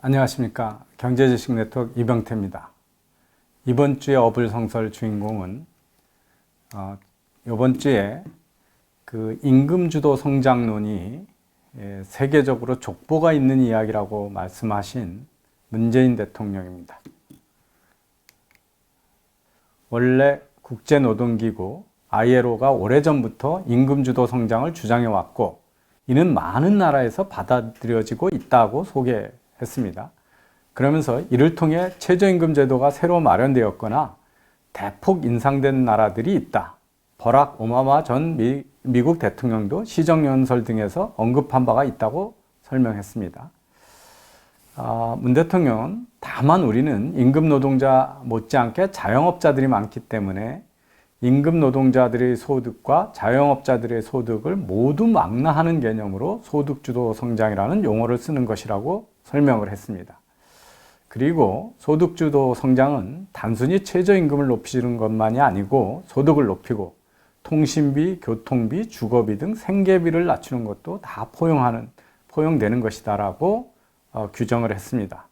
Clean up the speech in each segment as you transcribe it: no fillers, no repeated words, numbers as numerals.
안녕하십니까. 경제지식 네트워크 이병태입니다. 이번 주의 어불성설 주인공은 이번 주에 그 임금주도 성장론이 세계적으로 족보가 있는 이야기라고 말씀하신 문재인 대통령입니다. 원래 국제노동기구 ILO가 오래전부터 임금주도 성장을 주장해왔고 이는 많은 나라에서 받아들여지고 있다고 소개했습니다. 그러면서 이를 통해 최저임금 제도가 새로 마련되었거나 대폭 인상된 나라들이 있다. 버락 오바마 전 미국 대통령도 시정연설 등에서 언급한 바가 있다고 설명했습니다. 문 대통령은 다만 우리는 임금 노동자 못지않게 자영업자들이 많기 때문에 임금 노동자들의 소득과 자영업자들의 소득을 모두 망라하는 개념으로 소득주도 성장이라는 용어를 쓰는 것이라고 설명을 했습니다. 그리고 소득주도 성장은 단순히 최저임금을 높이는 것만이 아니고 소득을 높이고 통신비, 교통비, 주거비 등 생계비를 낮추는 것도 다 포용되는 것이다라고 규정을 했습니다.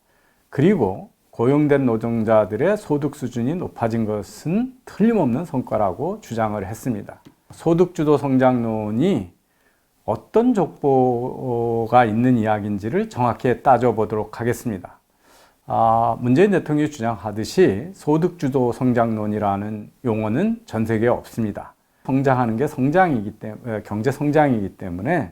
그리고 고용된 노동자들의 소득 수준이 높아진 것은 틀림없는 성과라고 주장을 했습니다. 소득주도 성장론이 어떤 족보가 있는 이야기인지를 정확히 따져보도록 하겠습니다. 문재인 대통령이 주장하듯이 소득주도 성장론이라는 용어는 전 세계에 없습니다. 성장하는 게 경제 성장이기 때문에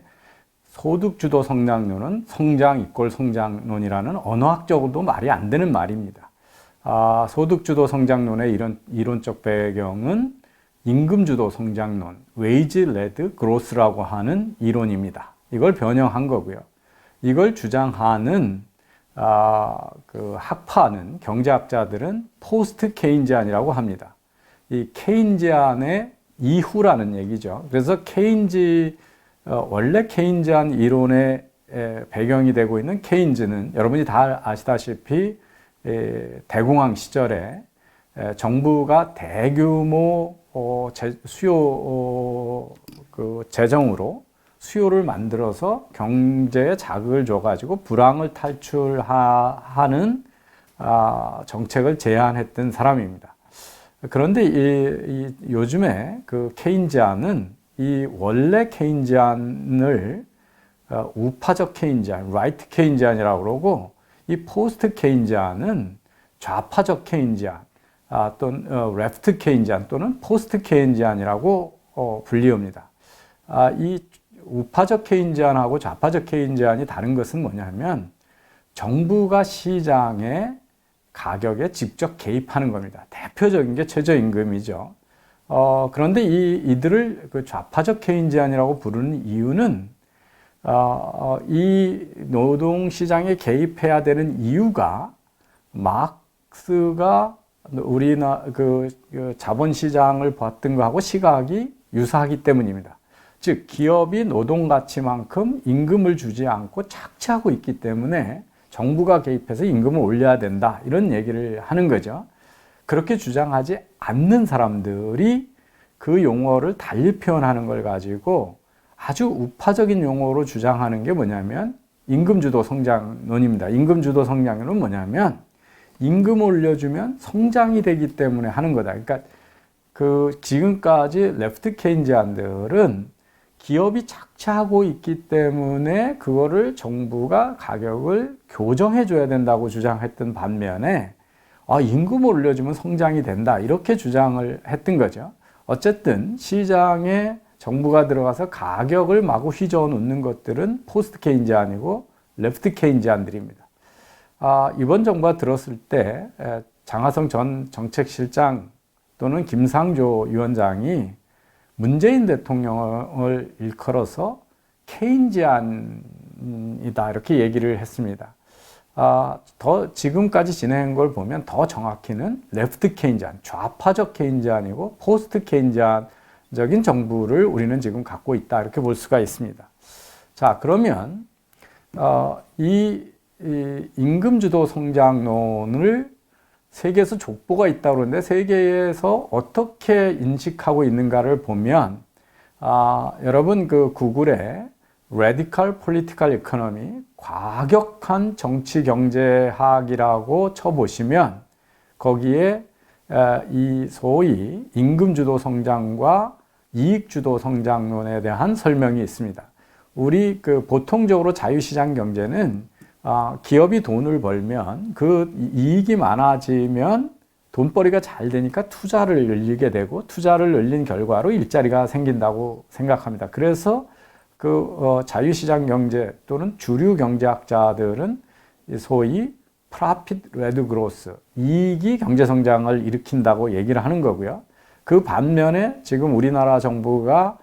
소득주도 성장론은 성장 이꼴 성장론이라는 언어학적으로도 말이 안 되는 말입니다. 소득주도 성장론의 이론적 배경은 임금주도 성장론, wage-led growth라고 하는 이론입니다. 이걸 변형한 거고요. 이걸 주장하는 그 학파는 경제학자들은 포스트 케인지안이라고 합니다. 이 케인지안의 이후라는 얘기죠. 그래서 원래 케인지안 이론의 배경이 되고 있는 케인즈는 여러분이 다 아시다시피 대공황 시절에 정부가 대규모 재정으로 수요를 만들어서 경제에 자극을 줘가지고 불황을 탈출하는 정책을 제안했던 사람입니다. 그런데 요즘에 그 케인지안은 이 원래 케인지안을 우파적 케인지안, 라이트 케인지안이라고 그러고 이 포스트 케인지안은 좌파적 케인지안 또는 레프트 케인지안 또는 포스트 케인지안이라고 불리웁니다. 이 우파적 케인지안하고 좌파적 케인지안이 다른 것은 뭐냐면 정부가 시장의 가격에 직접 개입하는 겁니다. 대표적인 게 최저임금이죠. 그런데 이들을 그 좌파적 케인지안이라고 부르는 이유는 이 노동시장에 개입해야 되는 이유가 마크스가 그 자본시장을 봤던 거하고 시각이 유사하기 때문입니다. 즉 기업이 노동가치만큼 임금을 주지 않고 착취하고 있기 때문에 정부가 개입해서 임금을 올려야 된다 이런 얘기를 하는 거죠. 그렇게 주장하지 않는 사람들이 그 용어를 달리 표현하는 걸 가지고 아주 우파적인 용어로 주장하는 게 뭐냐면 임금주도 성장론입니다. 임금주도 성장론은 뭐냐면 임금을 올려주면 성장이 되기 때문에 하는 거다. 그러니까 지금까지 레프트 케인지안들은 기업이 착취하고 있기 때문에 그거를 정부가 가격을 교정해 줘야 된다고 주장했던 반면에 임금을 올려주면 성장이 된다 이렇게 주장을 했던 거죠. 어쨌든 시장에 정부가 들어가서 가격을 마구 휘저어 놓는 것들은 포스트 케인지안이고 레프트 케인지안들입니다. 이번 정부가 들었을 때 장하성 전 정책실장 또는 김상조 위원장이 문재인 대통령을 일컬어서 케인지안이다 이렇게 얘기를 했습니다. 지금까지 진행한 걸 보면 더 정확히는 레프트 케인지안, 좌파적 케인지안이고 포스트 케인지안적인 정부를 우리는 지금 갖고 있다 이렇게 볼 수가 있습니다. 자, 그러면 이 임금주도 성장론을 세계에서 족보가 있다고 그러는데 세계에서 어떻게 인식하고 있는가를 보면 여러분 그 구글에 Radical Political Economy, 과격한 정치 경제학이라고 쳐보시면 거기에 이 소위 임금주도 성장과 이익주도 성장론에 대한 설명이 있습니다. 우리 보통적으로 자유시장 경제는 기업이 돈을 벌면 그 이익이 많아지면 돈벌이가 잘 되니까 투자를 늘리게 되고 투자를 늘린 결과로 일자리가 생긴다고 생각합니다. 그래서 자유시장 경제 또는 주류 경제학자들은 소위 Profit Led Growth, 이익이 경제 성장을 일으킨다고 얘기를 하는 거고요. 그 반면에 지금 우리나라 정부가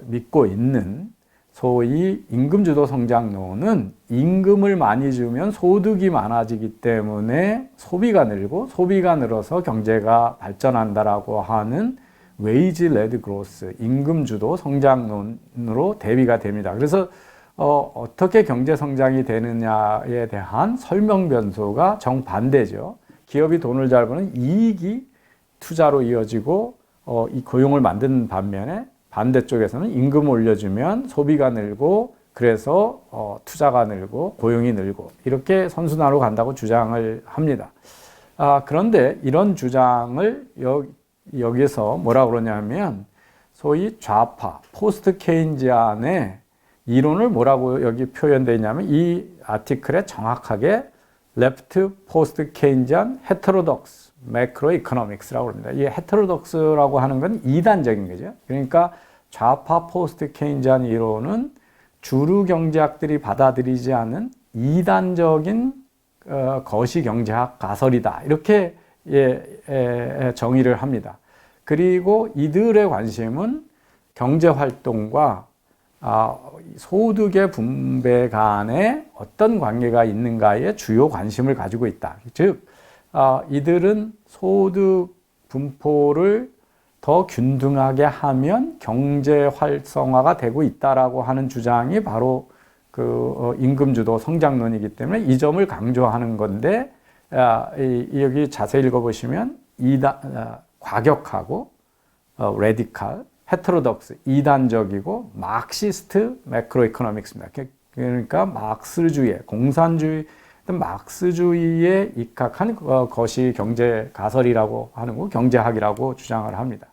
믿고 있는 소위 임금주도 성장론은 임금을 많이 주면 소득이 많아지기 때문에 소비가 늘고 소비가 늘어서 경제가 발전한다라고 하는 웨이지 레드 그로스, 임금주도 성장론으로 대비가 됩니다. 그래서 어떻게 경제 성장이 되느냐에 대한 설명 변수가 정반대죠. 기업이 돈을 잘 버는 이익이 투자로 이어지고 이 고용을 만드는 반면에 반대쪽에서는 임금을 올려주면 소비가 늘고 그래서 투자가 늘고 고용이 늘고 이렇게 선순환으로 간다고 주장을 합니다. 그런데 이런 주장을 여기서 뭐라 그러냐면 소위 좌파, 포스트 케인지안의 이론을 뭐라고 여기 표현되어 있냐면 이 아티클에 정확하게 Left Post Keynesian Heterodox Macroeconomics라고 합니다. 이 heterodox라고 하는 건 이단적인 거죠. 그러니까 좌파 포스트 케인지안 이론은 주류 경제학들이 받아들이지 않은 이단적인 거시 경제학 가설이다. 이렇게 정의를 합니다. 그리고 이들의 관심은 경제 활동과 소득의 분배 간에 어떤 관계가 있는가에 주요 관심을 가지고 있다. 즉, 이들은 소득 분포를 더 균등하게 하면 경제 활성화가 되고 있다라고 하는 주장이 바로 임금주도 성장론이기 때문에 이 점을 강조하는 건데, 여기 자세히 읽어보시면 과격하고 레디칼, 헤테로독스, 이단적이고 마크시스트 매크로이코노믹스입니다. 그러니까 마크스주의, 공산주의, 마크스주의에 입각한 것이 경제 가설이라고 하는 거, 경제학이라고 주장을 합니다.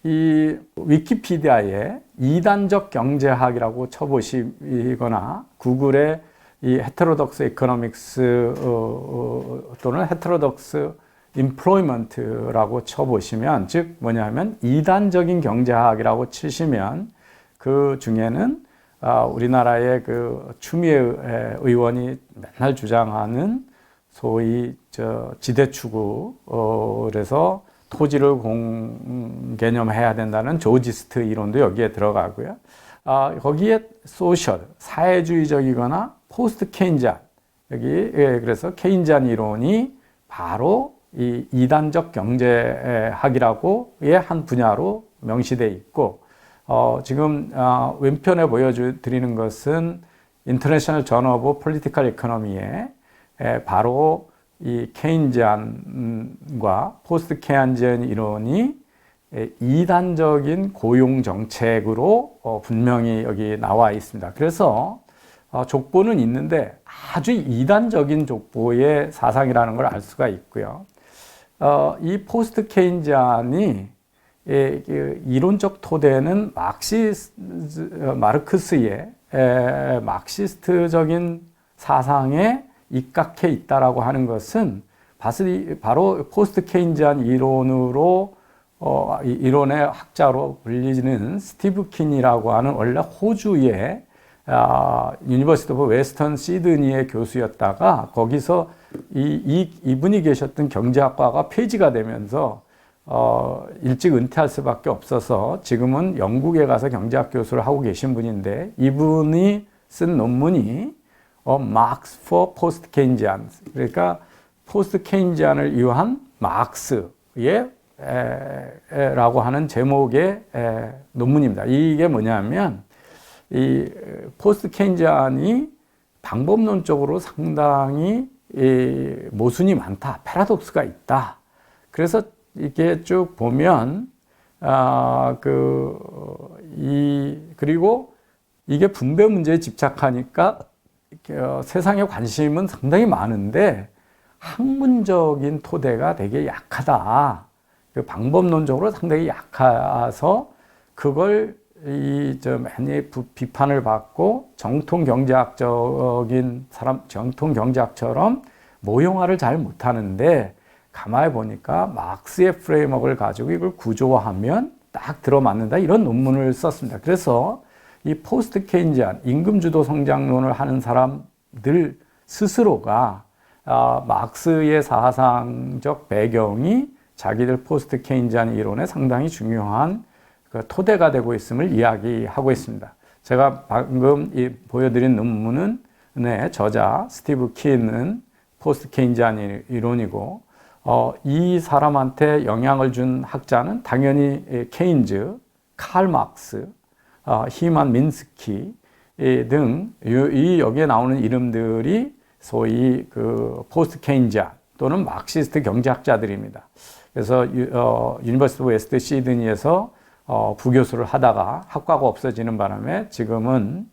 이 위키피디아에 이단적 경제학이라고 쳐보시거나 구글에 이 헤테로독스 이코노믹스 또는 헤테로독스 임플로이먼트라고 쳐보시면, 즉 뭐냐면 이단적인 경제학이라고 치시면 그 중에는 우리나라의 추미애 의원이 맨날 주장하는 소위 지대추구, 그래서 토지를 공개념해야 된다는 조지스트 이론도 여기에 들어가고요. 거기에 소셜, 사회주의적이거나 포스트 케인지안, 여기 그래서 케인지안 이론이 바로 이 이단적 경제학이라고의 한 분야로 명시되어 있고, 지금 왼편에 보여드리는 것은 인터내셔널 저널 오브 폴리티컬 이코노미에 바로 이 케인지안과 포스트 케인지안 이론이 이단적인 고용 정책으로 분명히 여기 나와 있습니다. 그래서 족보는 있는데 아주 이단적인 족보의 사상이라는 걸 알 수가 있고요. 이 포스트 케인지안이 이론적 토대는 마르크스의 마크시스트적인 사상에 입각해 있다라고 하는 것은 바로 포스트 케인지안 이론의 학자로 불리는 스티브 킨이라고 하는 원래 호주의 유니버시티 오브 웨스턴 시드니의 교수였다가 거기서 이분이 계셨던 경제학과가 폐지가 되면서 일찍 은퇴할 수밖에 없어서 지금은 영국에 가서 경제학 교수를 하고 계신 분인데, 이분이 쓴 논문이 Marx for Post Keynesian, 그러니까 포스트 케인지안을 위한 마크스의 라고 하는 제목의 논문입니다. 이게 뭐냐면 이 포스트 케인지안이 방법론적으로 상당히 모순이 많다, 패러독스가 있다. 그래서 이렇게 쭉 보면 그리고 이게 분배 문제에 집착하니까 세상의 관심은 상당히 많은데 학문적인 토대가 되게 약하다. 그 방법론적으로 상당히 약해서 그걸 많이 비판을 받고 정통 경제학적인 사람, 정통 경제학처럼 모형화를 잘 못하는데 가만히 보니까 마크스의 프레임워크를 가지고 이걸 구조화하면 딱 들어맞는다 이런 논문을 썼습니다. 그래서 이 포스트 케인지안 임금주도 성장론을 하는 사람들 스스로가 마크스의 사상적 배경이 자기들 포스트 케인지안 이론에 상당히 중요한 그 토대가 되고 있음을 이야기하고 있습니다. 제가 방금 보여드린 논문은 저자 스티브 킨은 포스트 케인지안 이론이고 이 사람한테 영향을 준 학자는 당연히 케인즈, 칼 막스, 히만 민스키 등 여기에 나오는 이름들이 소위 그 포스트 케인지안 또는 마크시스트 경제학자들입니다. 그래서 유니버시티 오브 웨스트 시드니에서 부교수를 하다가 학과가 없어지는 바람에 지금은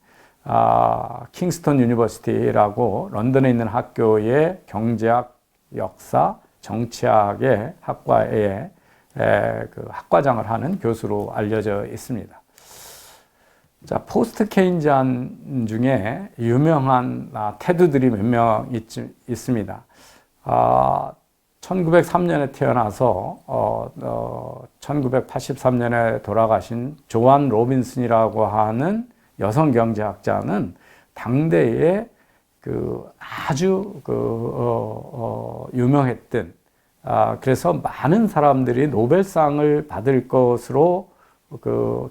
킹스턴 유니버시티라고 런던에 있는 학교의 경제학, 역사, 정치학의 학과에 그 학과장을 하는 교수로 알려져 있습니다. 자, 포스트 케인지안 중에 유명한 테두들이 몇 명 있습니다. 1903년에 태어나서 1983년에 돌아가신 조안 로빈슨이라고 하는 여성 경제학자는 당대에 그 아주 유명했던 그래서 많은 사람들이 노벨상을 받을 것으로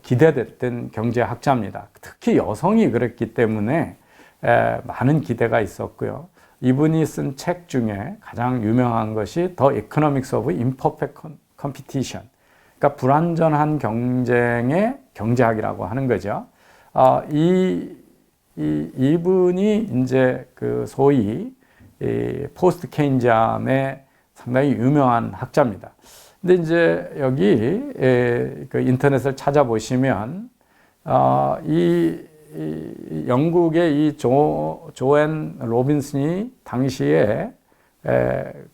기대됐던 경제학자입니다. 특히 여성이 그랬기 때문에 많은 기대가 있었고요. 이분이 쓴 책 중에 가장 유명한 것이 The Economics of Imperfect Competition. 그러니까 불완전한 경쟁의 경제학이라고 하는 거죠. 이분이 이제 그 소위 포스트 케인지안의 상당히 유명한 학자입니다. 근데 이제 여기 그 인터넷을 찾아보시면 이 영국의 이 조앤 로빈슨이 당시에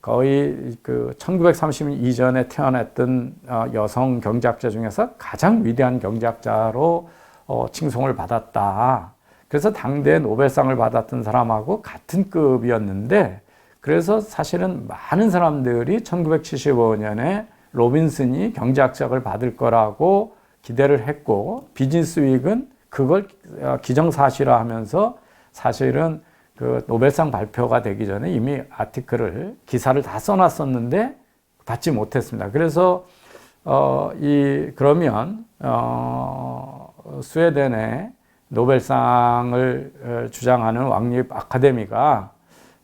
거의 그 1930년 이전에 태어났던 여성 경제학자 중에서 가장 위대한 경제학자로 칭송을 받았다. 그래서 당대 노벨상을 받았던 사람하고 같은 급이었는데 그래서 사실은 많은 사람들이 1975년에 로빈슨이 경제학상을 받을 거라고 기대를 했고 비즈니스 윅은 그걸 기정사실화하면서 사실은 그 노벨상 발표가 되기 전에 이미 기사를 다 써놨었는데 받지 못했습니다. 그래서 그러면 스웨덴의 노벨상을 주장하는 왕립 아카데미가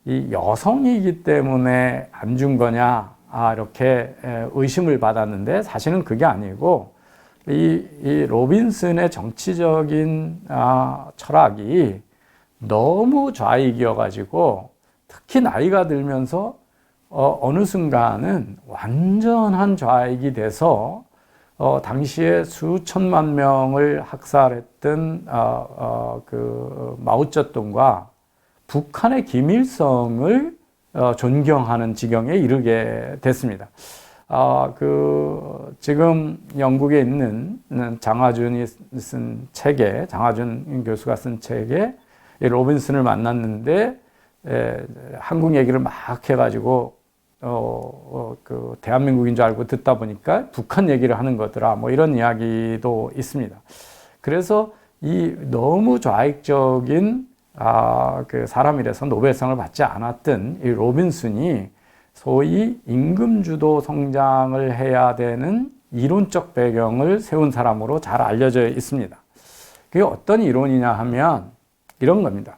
이 여성이기 때문에 안 준 거냐 이렇게 의심을 받았는데 사실은 그게 아니고 이 로빈슨의 정치적인 철학이 너무 좌익이어가지고 특히 나이가 들면서 어느 순간은 완전한 좌익이 돼서 당시에 수천만 명을 학살했던 그 마오쩌둥과 북한의 김일성을 존경하는 지경에 이르게 됐습니다. 지금 영국에 있는 장하준이 쓴 책에, 장하준 교수가 쓴 책에 로빈슨을 만났는데, 한국 얘기를 막 해가지고, 대한민국인 줄 알고 듣다 보니까 북한 얘기를 하는 거더라. 뭐 이런 이야기도 있습니다. 그래서 이 너무 좌익적인, 그 사람이라서 노벨상을 받지 않았던 이 로빈슨이 소위 임금주도 성장을 해야 되는 이론적 배경을 세운 사람으로 잘 알려져 있습니다. 그게 어떤 이론이냐 하면 이런 겁니다.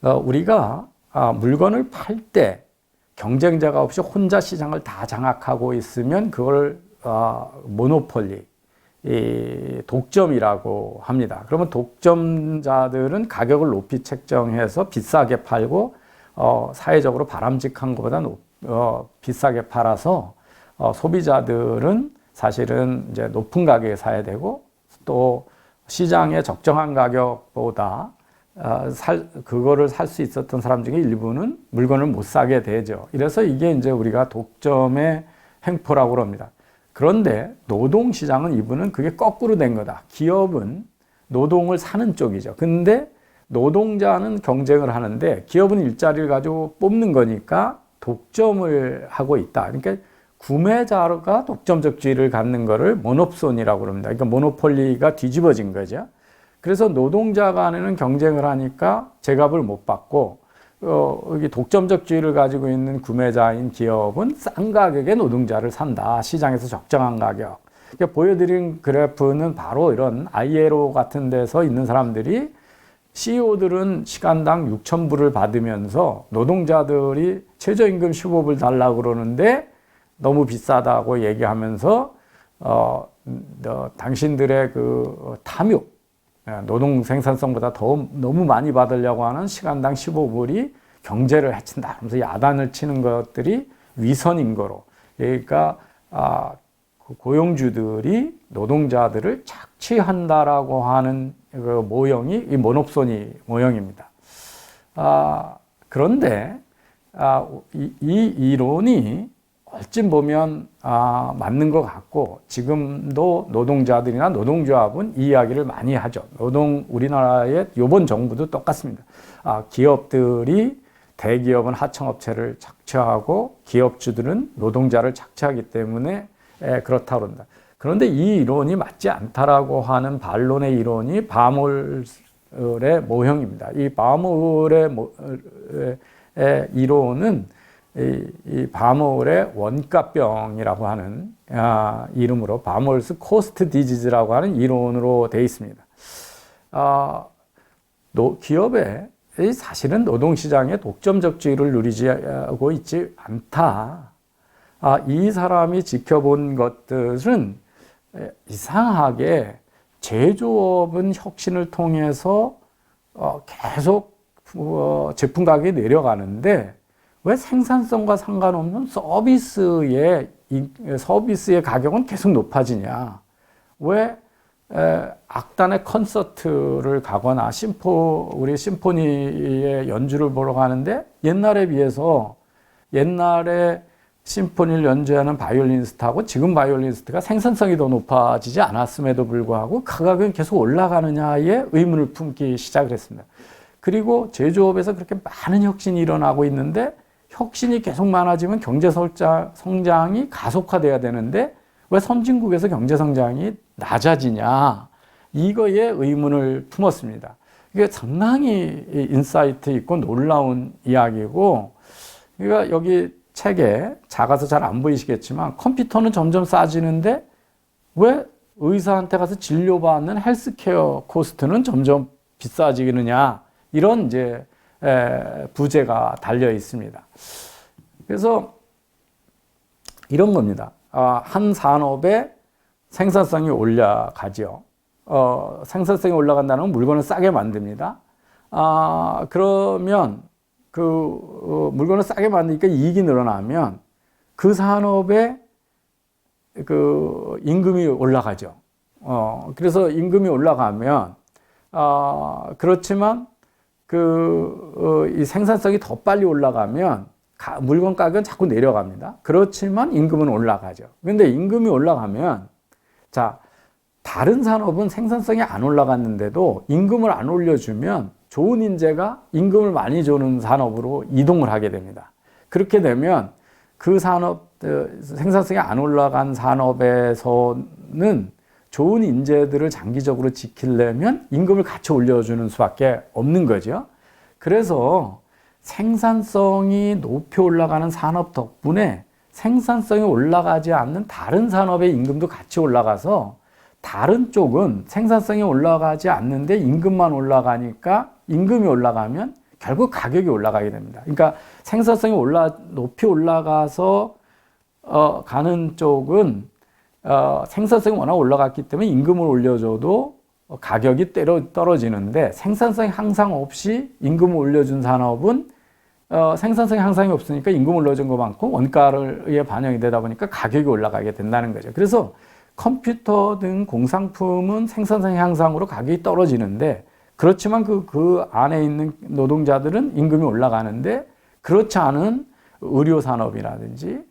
우리가 물건을 팔 때 경쟁자가 없이 혼자 시장을 다 장악하고 있으면 그걸 모노폴리, 독점이라고 합니다. 그러면 독점자들은 가격을 높이 책정해서 비싸게 팔고 사회적으로 바람직한 것보다 비싸게 팔아서 소비자들은 사실은 이제 높은 가격에 사야 되고 또 시장의 적정한 가격보다 그거를 살 수 있었던 사람 중에 일부는 물건을 못 사게 되죠. 이래서 이게 이제 우리가 독점의 횡포라고 그럽니다. 그런데 노동시장은 이분은 그게 거꾸로 된 거다. 기업은 노동을 사는 쪽이죠. 근데 노동자는 경쟁을 하는데 기업은 일자리를 가지고 뽑는 거니까 독점을 하고 있다. 그러니까 구매자가 독점적 지위를 갖는 거를 모노폰이라고 그럽니다. 그러니까 모노폴리가 뒤집어진 거죠. 그래서 노동자 간에는 경쟁을 하니까 제값을 못 받고 여기 독점적 지위를 가지고 있는 구매자인 기업은 싼 가격에 노동자를 산다. 시장에서 적정한 가격. 그러니까 보여드린 그래프는 바로 이런 ILO 같은 데서 있는 사람들이 CEO들은 시간당 6,000불을 받으면서 노동자들이 최저임금 15불 달라고 그러는데 너무 비싸다고 얘기하면서 당신들의 그 탐욕, 노동 생산성보다 더 너무 많이 받으려고 하는 시간당 15불이 경제를 해친다. 그러면서 야단을 치는 것들이 위선인 거로. 그러니까 고용주들이 노동자들을 착취한다라고 하는 그 모형이 이 모노소니 모형입니다. 그런데 이 이론이 어찌 보면 맞는 것 같고 지금도 노동자들이나 노동조합은 이 이야기를 많이 하죠. 우리나라의 이번 정부도 똑같습니다. 기업들이 대기업은 하청업체를 착취하고 기업주들은 노동자를 착취하기 때문에 그렇다고 그런다. 그런데 이 이론이 맞지 않다라고 하는 반론의 이론이 바몰의 모형입니다. 이 바몰의 이론은 이 바몰의 원가병이라고 하는 이름으로 바몰스 코스트 디지즈라고 하는 이론으로 되어 있습니다. 기업에 사실은 노동시장의 독점적 지위를 누리고 있지 않다. 이 사람이 지켜본 것들은 이상하게 제조업은 혁신을 통해서 계속 제품 가격이 내려가는데 왜 생산성과 상관없는 서비스의 가격은 계속 높아지냐? 왜 악단의 콘서트를 가거나 우리 심포니의 연주를 보러 가는데 옛날에 심포니를 연주하는 바이올리니스트하고 지금 바이올리니스트가 생산성이 더 높아지지 않았음에도 불구하고 가격은 계속 올라가느냐에 의문을 품기 시작을 했습니다. 그리고 제조업에서 그렇게 많은 혁신이 일어나고 있는데 혁신이 계속 많아지면 경제 성장이 가속화돼야 되는데 왜 선진국에서 경제 성장이 낮아지냐? 이거에 의문을 품었습니다. 이게 상당히 인사이트 있고 놀라운 이야기고, 그러니까 여기 책에 작아서 잘 안 보이시겠지만 컴퓨터는 점점 싸지는데 왜 의사한테 가서 진료받는 헬스케어 코스트는 점점 비싸지느냐? 이런 이제 부제가 달려 있습니다. 그래서 이런 겁니다. 한 산업의 생산성이 올라가죠. 생산성이 올라간다는 건 물건을 싸게 만듭니다. 그러면 물건을 싸게 만드니까 이익이 늘어나면 그 산업의 임금이 올라가죠. 그래서 임금이 올라가면, 그렇지만 이 생산성이 더 빨리 올라가면 물건 가격은 자꾸 내려갑니다. 그렇지만 임금은 올라가죠. 근데 임금이 올라가면, 다른 산업은 생산성이 안 올라갔는데도 임금을 안 올려주면 좋은 인재가 임금을 많이 주는 산업으로 이동을 하게 됩니다. 그렇게 되면 그 생산성이 안 올라간 산업에서는 좋은 인재들을 장기적으로 지키려면 임금을 같이 올려주는 수밖에 없는 거죠. 그래서 생산성이 높이 올라가는 산업 덕분에 생산성이 올라가지 않는 다른 산업의 임금도 같이 올라가서 다른 쪽은 생산성이 올라가지 않는데 임금만 올라가니까 임금이 올라가면 결국 가격이 올라가게 됩니다. 그러니까 생산성이 높이 올라가서 가는 쪽은 생산성이 워낙 올라갔기 때문에 임금을 올려줘도 가격이 떨어지는데 생산성이 항상 없이 임금을 올려준 산업은 생산성이 항상 없으니까 임금을 올려준 것만큼 원가에 반영이 되다 보니까 가격이 올라가게 된다는 거죠. 그래서 컴퓨터 등 공산품은 생산성 향상으로 가격이 떨어지는데, 그렇지만 그 안에 있는 노동자들은 임금이 올라가는데, 그렇지 않은 의료 산업이라든지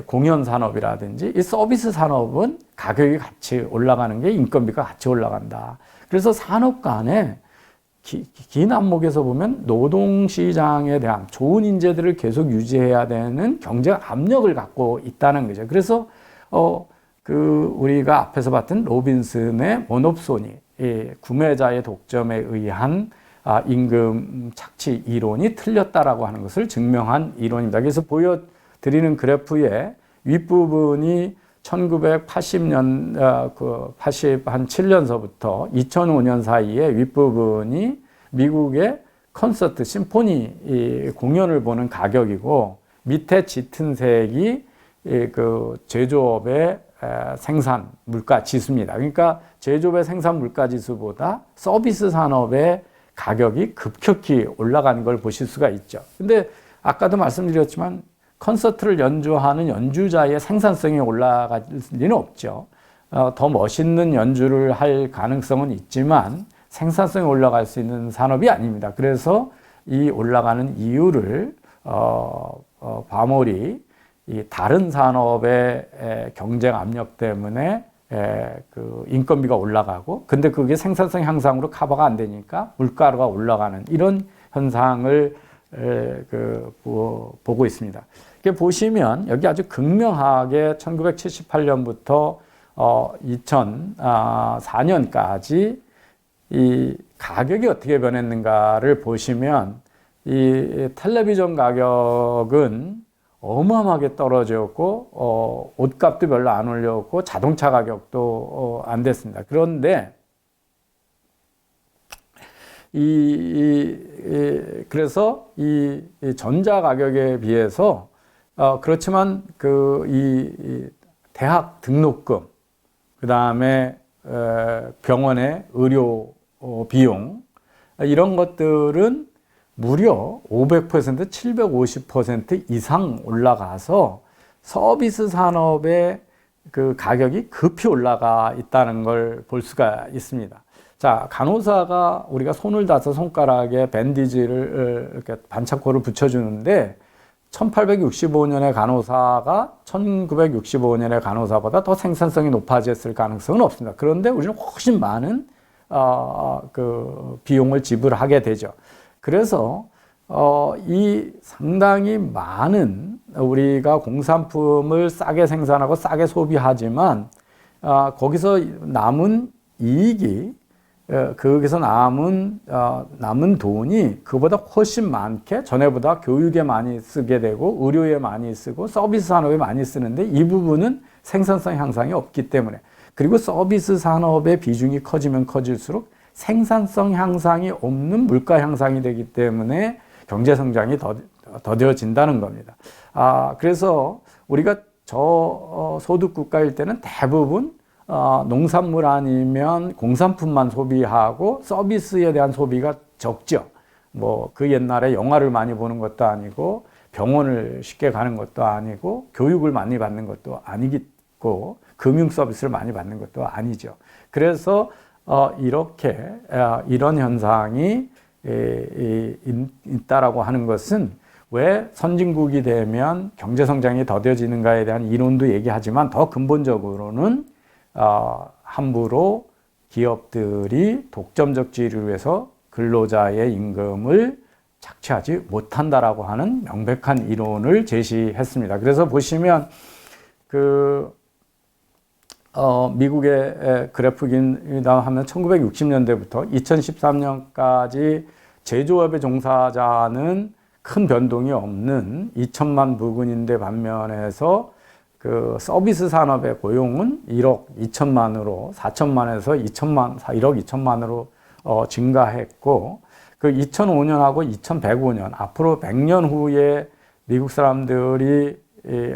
공연 산업이라든지 이 서비스 산업은 가격이 같이 올라가는 게 인건비가 같이 올라간다. 그래서 산업 간에 긴 안목에서 보면 노동시장에 대한 좋은 인재들을 계속 유지해야 되는 경쟁 압력을 갖고 있다는 거죠. 그래서 우리가 앞에서 봤던 로빈슨의 모노소니, 구매자의 독점에 의한 임금 착취 이론이 틀렸다라고 하는 것을 증명한 이론입니다. 그래서 보여드리는 그래프의 윗부분이 1980년, 87년서부터 2005년 사이에 윗부분이 미국의 콘서트, 심포니 공연을 보는 가격이고, 밑에 짙은 색이 제조업의 생산 물가 지수입니다. 그러니까 제조업의 생산 물가 지수보다 서비스 산업의 가격이 급격히 올라가는 걸 보실 수가 있죠. 근데 아까도 말씀드렸지만 콘서트를 연주하는 연주자의 생산성이 올라갈 리는 없죠. 더 멋있는 연주를 할 가능성은 있지만 생산성이 올라갈 수 있는 산업이 아닙니다. 그래서 이 올라가는 이유를 바몰이 이 다른 산업의 경쟁 압력 때문에 인건비가 올라가고, 근데 그게 생산성 향상으로 커버가 안 되니까 물가가 올라가는 이런 현상을 보고 있습니다. 이렇게 보시면 여기 아주 극명하게 1978년부터 2004년까지 이 가격이 어떻게 변했는가를 보시면, 이 텔레비전 가격은 어마어마하게 떨어졌고, 옷값도 별로 안 올렸고, 자동차 가격도 안 됐습니다. 그런데 그래서 이 전자 가격에 비해서 그렇지만 이 대학 등록금, 그 다음에 병원의 의료 비용, 이런 것들은 무려 500%, 750% 이상 올라가서 서비스 산업의 그 가격이 급히 올라가 있다는 걸 볼 수가 있습니다. 자, 간호사가 우리가 손을 닿아서 손가락에 밴디지를 이렇게 반창고를 붙여주는데 1865년의 간호사가 1965년의 간호사보다 더 생산성이 높아졌을 가능성은 없습니다. 그런데 우리는 훨씬 많은 비용을 지불하게 되죠. 그래서 이 상당히 많은 우리가 공산품을 싸게 생산하고 싸게 소비하지만 거기서 남은 이익이 거기서 남은 돈이 그보다 훨씬 많게 전에보다 교육에 많이 쓰게 되고 의료에 많이 쓰고 서비스 산업에 많이 쓰는데, 이 부분은 생산성 향상이 없기 때문에, 그리고 서비스 산업의 비중이 커지면 커질수록 생산성 향상이 없는 물가 향상이 되기 때문에 경제 성장이 더뎌진다는 겁니다. 그래서 우리가 저소득 국가일 때는 대부분 농산물 아니면 공산품만 소비하고 서비스에 대한 소비가 적죠. 뭐 그 옛날에 영화를 많이 보는 것도 아니고 병원을 쉽게 가는 것도 아니고 교육을 많이 받는 것도 아니고 금융 서비스를 많이 받는 것도 아니죠. 그래서 이런 현상이 있다라고 하는 것은 왜 선진국이 되면 경제 성장이 더뎌지는가에 대한 이론도 얘기하지만, 더 근본적으로는 함부로 기업들이 독점적 지위를 위해서 근로자의 임금을 착취하지 못한다라고 하는 명백한 이론을 제시했습니다. 그래서 보시면 미국의 그래프이다 하면 1960년대부터 2013년까지 제조업의 종사자는 큰 변동이 없는 2천만 부근인데, 반면에서 그 서비스 산업의 고용은 1억 2천만으로 4천만에서 1억 2천만으로 증가했고, 그 2005년하고 2105년 앞으로 100년 후에 미국 사람들이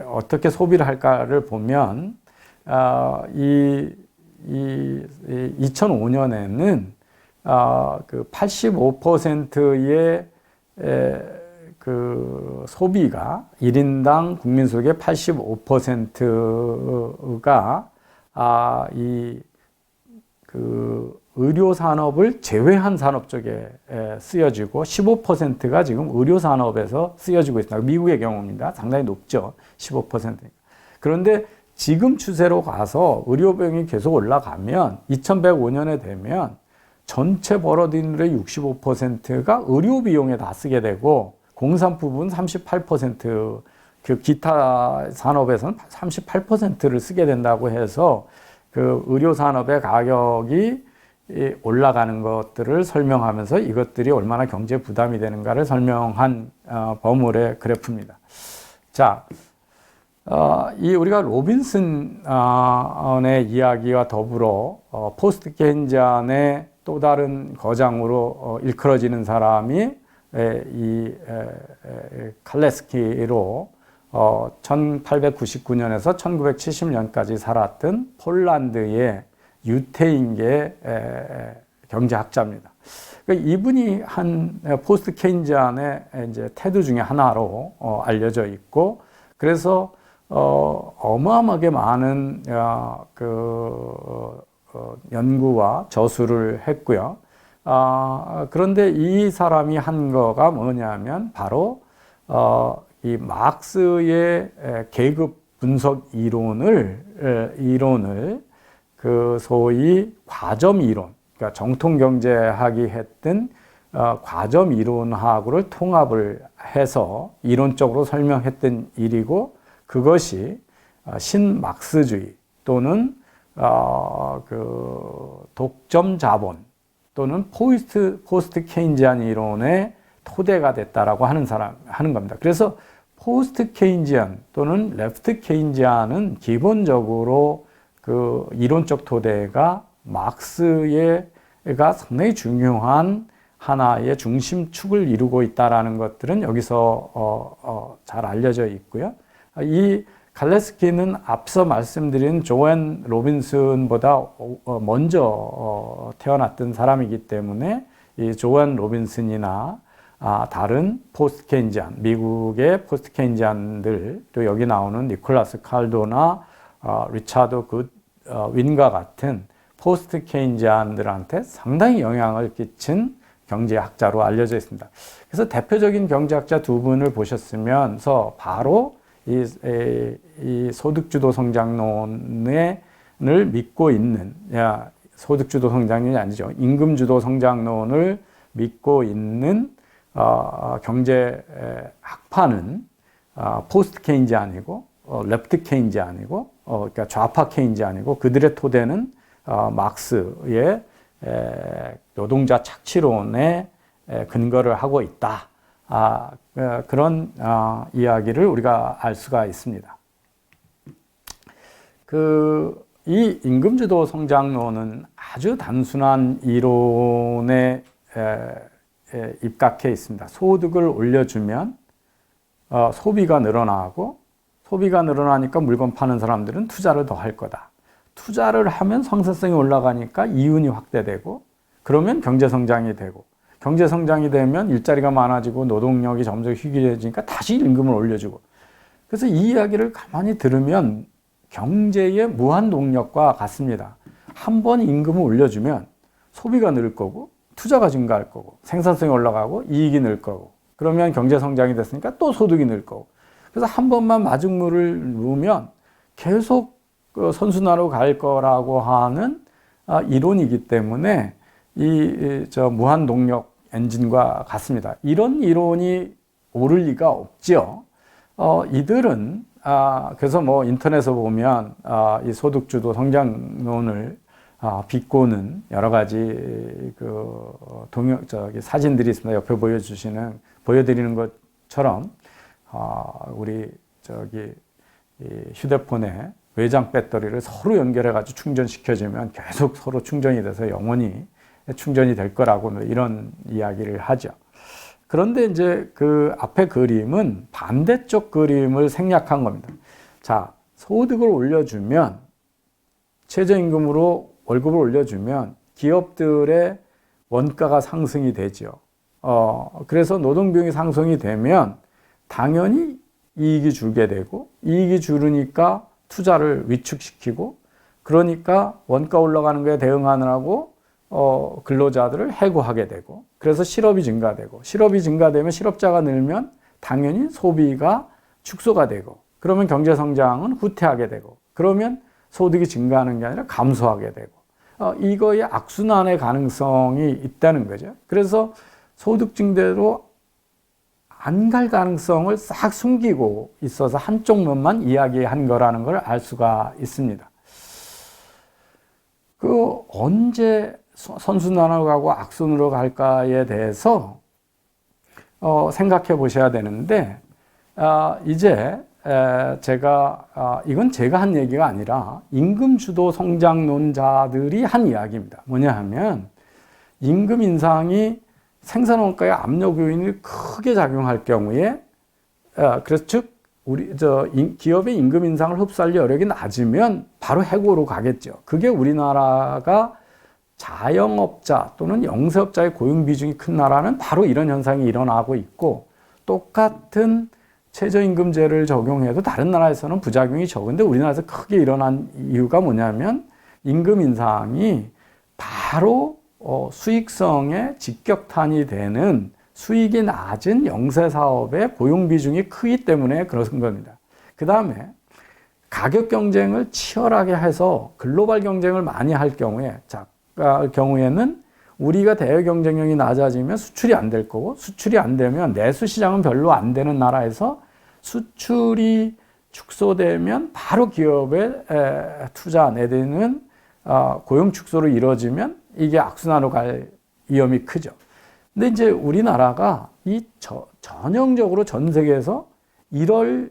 어떻게 소비를 할까를 보면, 2005년에는 그 85%의 그 소비가 1인당 국민 소득의 85%가 그 의료 산업을 제외한 산업 쪽에 쓰여지고 15%가 지금 의료 산업에서 쓰여지고 있습니다. 미국의 경우입니다. 상당히 높죠. 15%. 그런데 지금 추세로 가서 의료비용이 계속 올라가면 2105년에 되면 전체 벌어들인들의 65%가 의료비용에 다 쓰게 되고 공산부 부분 38%, 그 기타 산업에서는 38%를 쓰게 된다고 해서 그 의료 산업의 가격이 올라가는 것들을 설명하면서 이것들이 얼마나 경제 부담이 되는가를 설명한 버물의 그래프입니다. 자, 우리가 로빈슨의 이야기와 더불어 포스트 케인지안의 또 다른 거장으로 일컬어지는 사람이 칼레스키로 1899년에서 1970년까지 살았던 폴란드의 유태인계 경제학자입니다. 그러니까 이분이 한 포스트 케인지안의 이제 태도 중에 하나로 알려져 있고, 그래서 어마어마하게 많은 연구와 저술을 했고요. 그런데 이 사람이 한 거가 뭐냐면 바로 이 마크스의 계급 분석 이론을 그 소위 과점 이론, 그러니까 정통 경제학이 했던 과점 이론하고를 통합을 해서 이론적으로 설명했던 일이고, 그것이 신막스주의 또는 그 독점 자본 또는 포스트 케인지안 이론의 토대가 됐다라고 하는 겁니다. 그래서 포스트 케인지안 또는 레프트 케인지안은 기본적으로 그 이론적 토대가 마크스가 상당히 중요한 하나의 중심축을 이루고 있다라는 것들은 여기서 잘 알려져 있고요. 이 칼레스키는 앞서 말씀드린 조앤 로빈슨보다 먼저 태어났던 사람이기 때문에 이 조앤 로빈슨이나 다른 포스트 케인지안, 미국의 포스트 케인지안들, 또 여기 나오는 니콜라스 칼도나 리차드 윈과 같은 포스트 케인지안들한테 상당히 영향을 끼친 경제학자로 알려져 있습니다. 그래서 대표적인 경제학자 두 분을 보셨으면서 바로 이 소득주도 성장론을 믿고 있는, 소득주도 성장론이 아니죠. 임금주도 성장론을 믿고 있는 경제학파는 포스트 케인지안이고 레프트 케인지안이고 그러니까 좌파 케인지안이고, 그들의 토대는 막스의 노동자 착취론에 근거를 하고 있다. 그런 이야기를 우리가 알 수가 있습니다. 이 임금주도 성장론은 아주 단순한 이론에 입각해 있습니다. 소득을 올려주면 소비가 늘어나고, 소비가 늘어나니까 물건 파는 사람들은 투자를 더 할 거다. 투자를 하면 생산성이 올라가니까 이윤이 확대되고, 그러면 경제성장이 되고, 경제성장이 되면 일자리가 많아지고 노동력이 점점 희귀해지니까 다시 임금을 올려주고. 그래서 이 이야기를 가만히 들으면 경제의 무한 동력과 같습니다. 한 번 임금을 올려주면 소비가 늘 거고, 투자가 증가할 거고, 생산성이 올라가고, 이익이 늘 거고, 그러면 경제성장이 됐으니까 또 소득이 늘 거고. 그래서 한 번만 마중물을 놓으면 계속 선순환으로 갈 거라고 하는 이론이기 때문에 무한 동력 엔진과 같습니다. 이런 이론이 옳을 리가 없죠. 이들은 그래서 뭐 인터넷에 보면 이 소득주도 성장론을 비꼬는 여러 가지 사진들이 있습니다. 옆에 보여드리는 것처럼 우리 휴대폰에 외장 배터리를 서로 연결해가지고 충전시켜주면 계속 서로 충전이 돼서 영원히 충전이 될 거라고 이런 이야기를 하죠. 그런데 이제 그 앞에 그림은 반대쪽 그림을 생략한 겁니다. 자, 소득을 올려주면, 최저임금으로 월급을 올려주면 기업들의 원가가 상승이 되죠. 그래서 노동비용이 상승이 되면 당연히 이익이 줄게 되고, 이익이 줄으니까 투자를 위축시키고, 그러니까 원가 올라가는 거에 대응하느라고 근로자들을 해고하게 되고, 그래서 실업이 증가되고, 실업이 증가되면 실업자가 늘면 당연히 소비가 축소가 되고, 그러면 경제 성장은 후퇴하게 되고, 그러면 소득이 증가하는 게 아니라 감소하게 되고, 이거의 악순환의 가능성이 있다는 거죠. 그래서 소득 증대로 안 갈 가능성을 싹 숨기고 있어서 한쪽 면만 이야기한 거라는 걸 알 수가 있습니다. 언제 선순환으로 가고 악순으로 갈까에 대해서 생각해 보셔야 되는데, 이제 이건 제가 한 얘기가 아니라 임금 주도 성장론자들이 한 이야기입니다. 뭐냐 하면, 임금 인상이 생산 원가에 압력 요인이 크게 작용할 경우에, 그래서 즉 기업의 임금 인상을 흡수할 여력이 낮으면 바로 해고로 가겠죠. 그게 우리나라가 자영업자 또는 영세업자의 고용 비중이 큰 나라는 바로 이런 현상이 일어나고 있고, 똑같은 최저임금제를 적용해도 다른 나라에서는 부작용이 적은데 우리나라에서 크게 일어난 이유가 뭐냐면, 임금 인상이 바로 수익성에 직격탄이 되는 수익이 낮은 영세사업의 고용 비중이 크기 때문에 그런 겁니다. 그 다음에 가격 경쟁을 치열하게 해서 글로벌 경쟁을 많이 할 경우에는 우리가 대외 경쟁력이 낮아지면 수출이 안 될 거고, 수출이 안 되면 내수 시장은 별로 안 되는 나라에서 수출이 축소되면 바로 기업에 투자 내지는 고용 축소로 이루어지면 이게 악순환으로 갈 위험이 크죠. 근데 이제 우리나라가 전형적으로 전 세계에서 이럴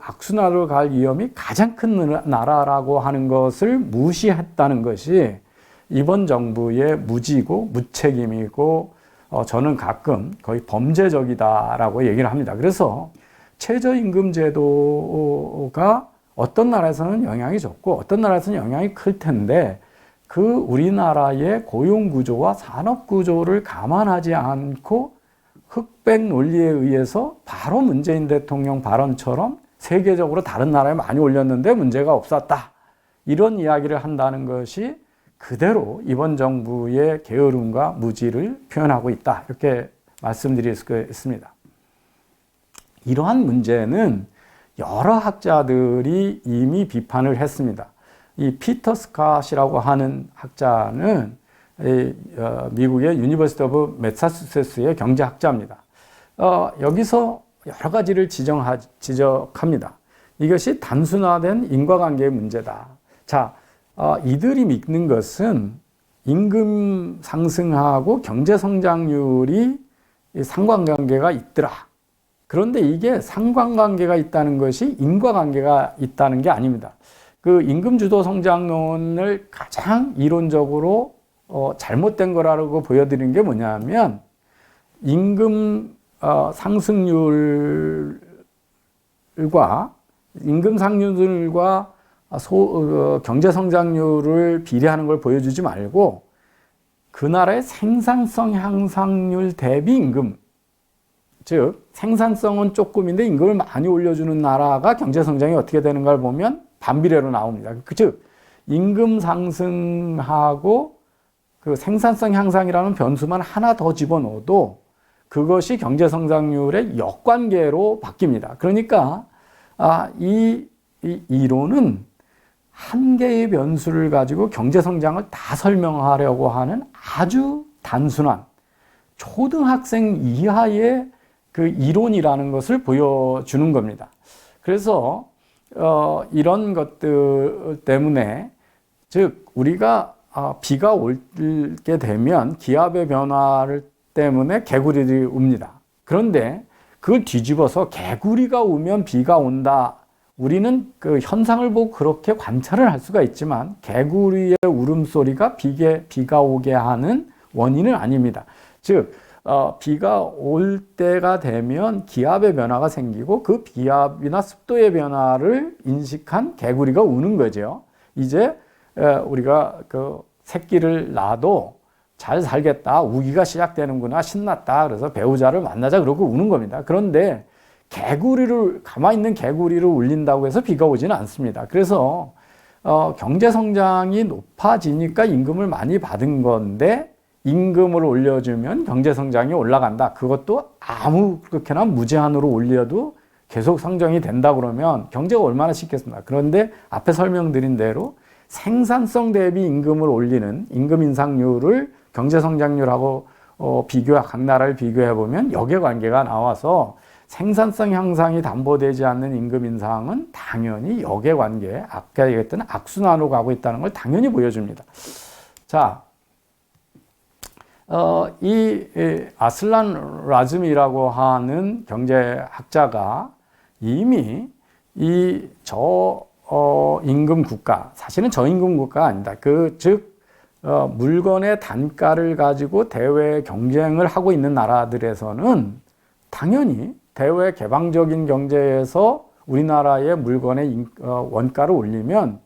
악순환으로 갈 위험이 가장 큰 나라라고 하는 것을 무시했다는 것이 이번 정부의 무지고 무책임이고, 저는 가끔 거의 범죄적이다라고 얘기를 합니다. 그래서 최저임금 제도가 어떤 나라에서는 영향이 적고 어떤 나라에서는 영향이 클 텐데, 우리나라의 고용 구조와 산업 구조를 감안하지 않고 흑백 논리에 의해서 바로 문재인 대통령 발언처럼 세계적으로 다른 나라에 많이 올렸는데 문제가 없었다, 이런 이야기를 한다는 것이 그대로 이번 정부의 게으름과 무지를 표현하고 있다, 이렇게 말씀드릴 수 있습니다. 이러한 문제는 여러 학자들이 이미 비판을 했습니다. 이 피터 스캇이라고 하는 학자는 미국의 유니버시티 오브 매사추세츠의 경제학자입니다. 여기서 여러 가지를 지적합니다. 이것이 단순화된 인과관계의 문제다. 자, 이들이 믿는 것은 임금 상승하고 경제 성장률이 상관관계가 있더라. 그런데 이게 상관관계가 있다는 것이 인과관계가 있다는 게 아닙니다. 임금 주도 성장론을 가장 이론적으로 잘못된 거라고 보여드리는 게 뭐냐면, 임금 상승률과 경제 성장률을 비례하는 걸 보여주지 말고, 그 나라의 생산성 향상률 대비 임금, 즉 생산성은 조금인데 임금을 많이 올려주는 나라가 경제 성장이 어떻게 되는가를 보면 반비례로 나옵니다. 즉 임금 상승하고 생산성 향상이라는 변수만 하나 더 집어넣어도 그것이 경제 성장률의 역관계로 바뀝니다. 그러니까 이 이론은 한 개의 변수를 가지고 경제 성장을 다 설명하려고 하는 아주 단순한 초등학생 이하의 이론이라는 것을 보여주는 겁니다. 그래서 이런 것들 때문에, 즉 우리가 비가 오게 되면 기압의 변화를 때문에 개구리들이 웁니다. 그런데 그걸 뒤집어서 개구리가 우면 비가 온다, 우리는 현상을 보고 그렇게 관찰을 할 수가 있지만 개구리의 울음소리가 비가 오게 하는 원인은 아닙니다. 즉 비가 올 때가 되면 기압의 변화가 생기고 그 기압이나 습도의 변화를 인식한 개구리가 우는 거죠. 이제 우리가 새끼를 낳아도 잘 살겠다, 우기가 시작되는구나, 신났다, 그래서 배우자를 만나자, 그러고 우는 겁니다. 그런데 가만히 있는 개구리를 울린다고 해서 비가 오지는 않습니다. 그래서 경제 성장이 높아지니까 임금을 많이 받은 건데 임금을 올려주면 경제 성장이 올라간다. 그것도 그렇게나 무제한으로 올려도 계속 성장이 된다 그러면 경제가 얼마나 쉽겠습니까? 그런데 앞에 설명드린 대로 생산성 대비 임금을 올리는 임금 인상률을 경제 성장률하고 각 나라를 비교해 보면 역의관계가 나와서 생산성 향상이 담보되지 않는 임금 인상은 당연히 역의 관계, 아까 얘기했던 악순환으로 가고 있다는 걸 당연히 보여줍니다. 자, 이 아슬란 라즈미라고 하는 경제학자가 이미 이 저임금 국가, 사실은 저임금 국가가 아니다. 즉 물건의 단가를 가지고 대외 경쟁을 하고 있는 나라들에서는 당연히 대외 개방적인 경제에서 우리나라의 물건의 원가를 올리면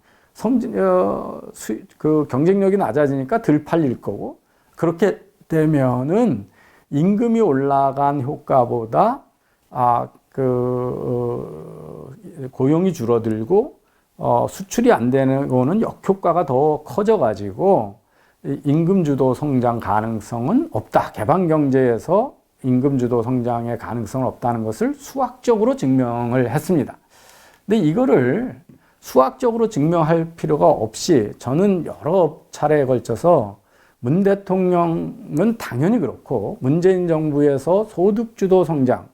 그 경쟁력이 낮아지니까 덜 팔릴 거고, 그렇게 되면은 임금이 올라간 효과보다 고용이 줄어들고 수출이 안 되는 거는 역효과가 더 커져가지고 임금 주도 성장 가능성은 없다. 개방 경제에서 임금 주도 성장의 가능성은 없다는 것을 수학적으로 증명을 했습니다. 근데 이거를 수학적으로 증명할 필요가 없이 저는 여러 차례에 걸쳐서 문 대통령은 당연히 그렇고 문재인 정부에서 소득주도 성장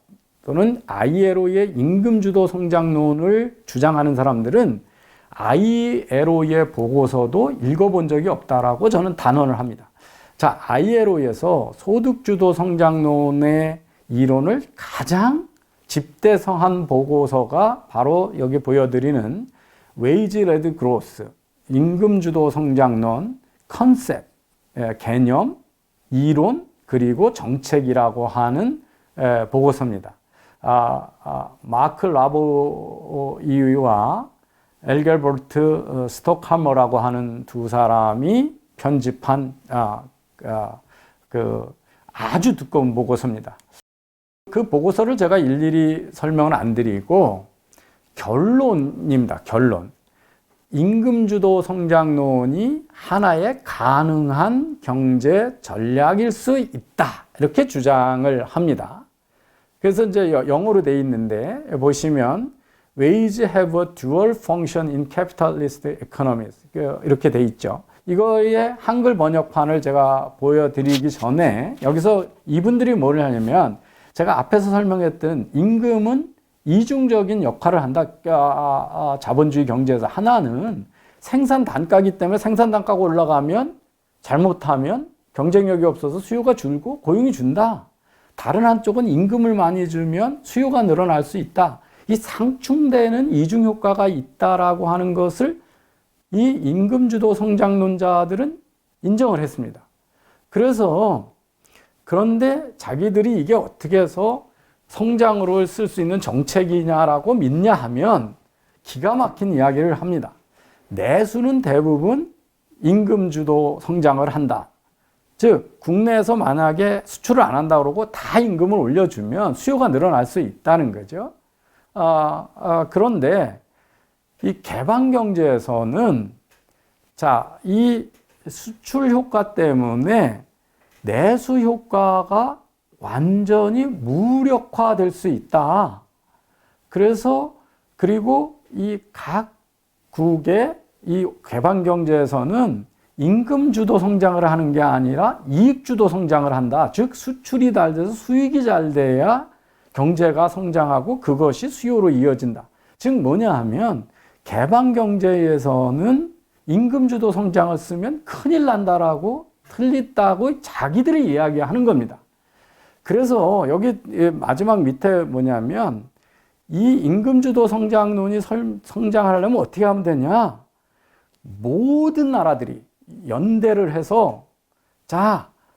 또는 ILO의 임금주도 성장론을 주장하는 사람들은 ILO의 보고서도 읽어본 적이 없다라고 저는 단언을 합니다. 자, ILO에서 소득주도 성장론의 이론을 가장 집대성한 보고서가 바로 여기 보여드리는 Wage-led Growth, 임금주도 성장론, 컨셉, 개념, 이론, 그리고 정책이라고 하는 보고서입니다. 마크 라보이와 엘겔버트 스톡하머라고 하는 두 사람이 편집한 아주 두꺼운 보고서입니다. 그 보고서를 제가 일일이 설명을 안 드리고 결론입니다. 결론. 임금주도 성장론이 하나의 가능한 경제 전략일 수 있다. 이렇게 주장을 합니다. 그래서 이제 영어로 돼 있는데 보시면 Wage have a dual function in capitalist economies 이렇게 돼 있죠. 이거의 한글 번역판을 제가 보여드리기 전에 여기서 이분들이 뭘 하냐면 제가 앞에서 설명했던 임금은 이중적인 역할을 한다. 자본주의 경제에서 하나는 생산 단가이기 때문에 생산 단가가 올라가면 잘못하면 경쟁력이 없어서 수요가 줄고 고용이 준다. 다른 한쪽은 임금을 많이 주면 수요가 늘어날 수 있다. 이 상충되는 이중 효과가 있다라고 하는 것을 이 임금주도 성장론자들은 인정을 했습니다. 그런데 자기들이 이게 어떻게 해서 성장으로 쓸 수 있는 정책이냐라고 믿냐 하면 기가 막힌 이야기를 합니다. 내수는 대부분 임금주도 성장을 한다. 즉 국내에서 만약에 수출을 안 한다 그러고 다 임금을 올려주면 수요가 늘어날 수 있다는 거죠. 그런데 이 개방 경제에서는 이 수출 효과 때문에 내수 효과가 완전히 무력화될 수 있다. 그리고 이 각국의 이 개방 경제에서는 임금 주도 성장을 하는 게 아니라 이익 주도 성장을 한다. 즉 수출이 잘 돼서 수익이 잘 돼야 경제가 성장하고 그것이 수요로 이어진다. 즉 뭐냐 하면 개방 경제에서는 임금 주도 성장을 쓰면 큰일 난다라고 틀렸다고 자기들이 이야기하는 겁니다. 그래서 여기 마지막 밑에 뭐냐면 이 임금주도 성장론이 성장하려면 어떻게 하면 되냐? 모든 나라들이 연대를 해서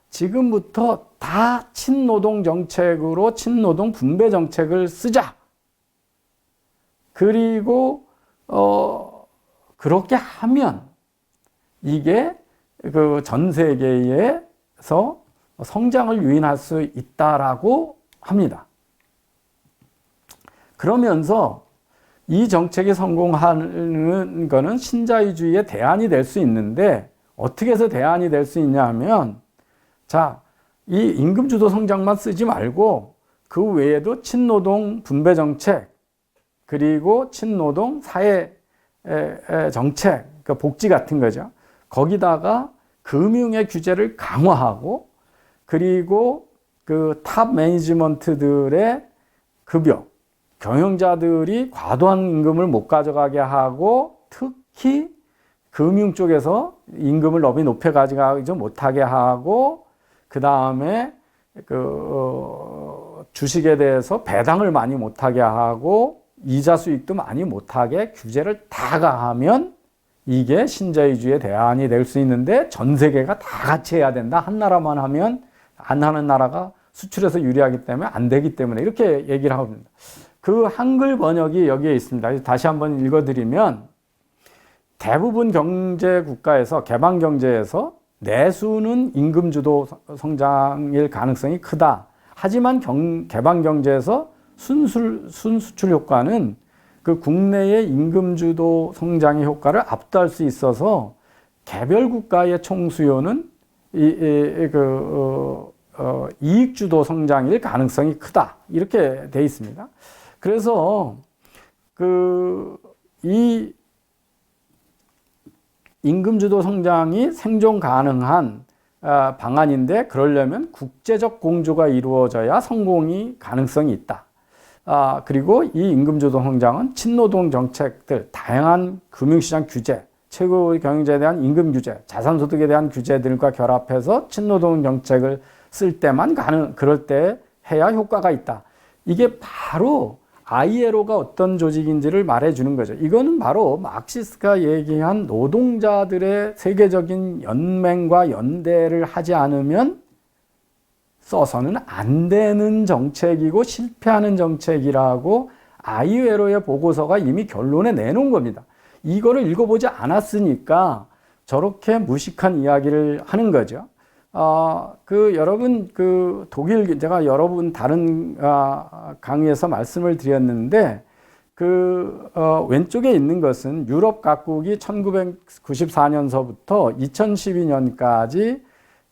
지금부터 다 친노동 정책으로 친노동 분배 정책을 쓰자. 그리고 그렇게 하면 이게 그 전 세계에서 성장을 유인할 수 있다라고 합니다. 그러면서 이 정책이 성공하는 거는 신자유주의의 대안이 될 수 있는데 어떻게 해서 대안이 될 수 있냐 하면 자, 이 임금주도 성장만 쓰지 말고 그 외에도 친노동 분배 정책 그리고 친노동 사회 정책, 그러니까 복지 같은 거죠. 거기다가 금융의 규제를 강화하고 그리고 그 탑 매니지먼트들의 급여, 경영자들이 과도한 임금을 못 가져가게 하고 특히 금융 쪽에서 임금을 너무 높여 가져가지 못하게 하고 그 다음에 주식에 대해서 배당을 많이 못하게 하고 이자 수익도 많이 못하게 규제를 다 가하면 이게 신자유주의의 대안이 될 수 있는데 전 세계가 다 같이 해야 된다. 한 나라만 하면 안 하는 나라가 수출에서 유리하기 때문에 안 되기 때문에 이렇게 얘기를 하고 있습니다. 그 한글 번역이 여기에 있습니다. 다시 한번 읽어드리면 대부분 경제 국가에서 개방 경제에서 내수는 임금주도 성장일 가능성이 크다. 하지만 개방 경제에서 순수출 효과는 그 국내의 임금주도 성장의 효과를 압도할 수 있어서 개별 국가의 총수요는 이익주도 성장일 가능성이 크다. 이렇게 돼 있습니다. 그래서 이 임금주도 성장이 생존 가능한 방안인데 그러려면 국제적 공조가 이루어져야 성공이 가능성이 있다. 그리고 이 임금주도 성장은 친노동 정책들, 다양한 금융시장 규제, 최고 경영자에 대한 임금 규제, 자산소득에 대한 규제들과 결합해서 친노동 정책을 쓸 때만 그럴 때 해야 효과가 있다. 이게 바로 ILO가 어떤 조직인지를 말해주는 거죠. 이거는 바로 마르크스가 얘기한 노동자들의 세계적인 연맹과 연대를 하지 않으면 써서는 안 되는 정책이고 실패하는 정책이라고 ILO의 보고서가 이미 결론에 내놓은 겁니다. 이거를 읽어보지 않았으니까 저렇게 무식한 이야기를 하는 거죠. 여러분, 독일, 제가 여러분 다른 강의에서 말씀을 드렸는데, 왼쪽에 있는 것은 유럽 각국이 1994년서부터 2012년까지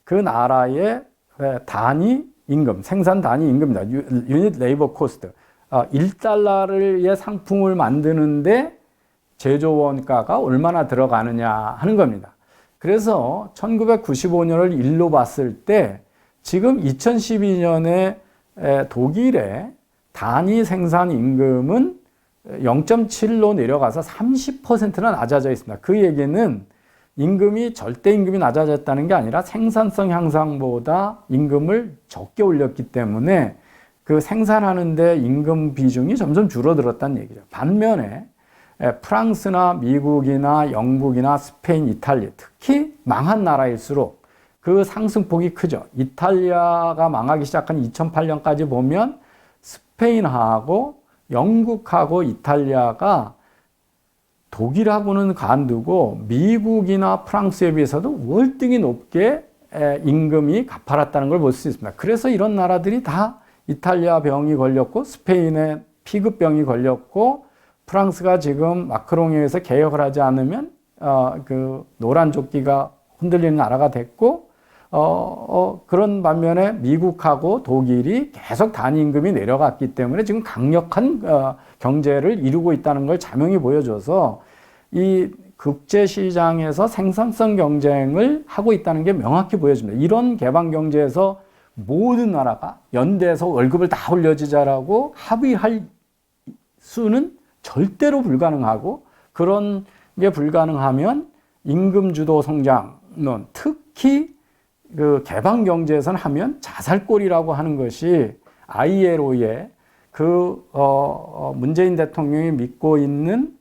그 나라의 단위 임금, 생산 단위 임금입니다. 유닛 레이버 코스트. 1달러의 상품을 만드는데 제조원가가 얼마나 들어가느냐 하는 겁니다. 그래서 1995년을 1로 봤을 때 지금 2012년에 독일의 단위 생산 임금은 0.7로 내려가서 30%나 낮아져 있습니다. 그 얘기는 임금이 절대 임금이 낮아졌다는 게 아니라 생산성 향상보다 임금을 적게 올렸기 때문에 그 생산하는데 임금 비중이 점점 줄어들었다는 얘기죠. 반면에 프랑스나 미국이나 영국이나 스페인, 이탈리아, 특히 망한 나라일수록 그 상승폭이 크죠. 이탈리아가 망하기 시작한 2008년까지 보면 스페인하고 영국하고 이탈리아가 독일하고는 간두고 미국이나 프랑스에 비해서도 월등히 높게 임금이 가팔랐다는 걸 볼 수 있습니다. 그래서 이런 나라들이 다 이탈리아 병이 걸렸고 스페인에 피급병이 걸렸고 프랑스가 지금 마크롱에 의해서 개혁을 하지 않으면 노란 조끼가 흔들리는 나라가 됐고 그런 반면에 미국하고 독일이 계속 단위 임금이 내려갔기 때문에 지금 강력한 경제를 이루고 있다는 걸 자명히 보여줘서 이 국제시장에서 생산성 경쟁을 하고 있다는 게 명확히 보여집니다. 이런 개방 경제에서 모든 나라가 연대해서 월급을 다 올려주자라고 합의할 수는 절대로 불가능하고 그런 게 불가능하면 임금주도 성장론 특히 그 개방 경제에서는 하면 자살골이라고 하는 것이 ILO의 문재인 대통령이 믿고 있는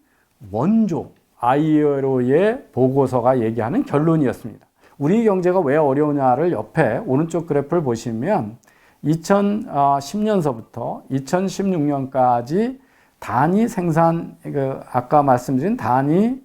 원조 ILO의 보고서가 얘기하는 결론이었습니다. 우리 경제가 왜 어려우냐를 옆에 오른쪽 그래프를 보시면 2010년서부터 2016년까지 단위 생산, 아까 말씀드린 단위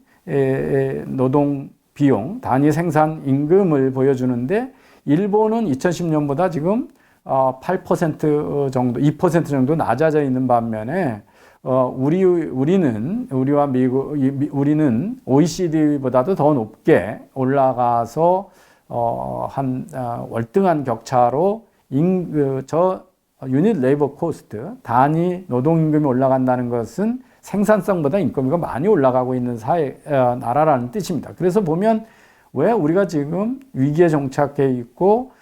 노동 비용, 단위 생산 임금을 보여주는데 일본은 2010년보다 지금 8% 정도, 2% 정도 낮아져 있는 반면에 우리와 미국, 우리는 OECD보다도 더 높게 올라가서 월등한 격차로 유닛 레이버 코스트, 단위 노동임금이 올라간다는 것은 생산성보다 인건비가 많이 올라가고 있는 나라라는 뜻입니다. 그래서 보면 왜 우리가 지금 위기에 정착해 있고,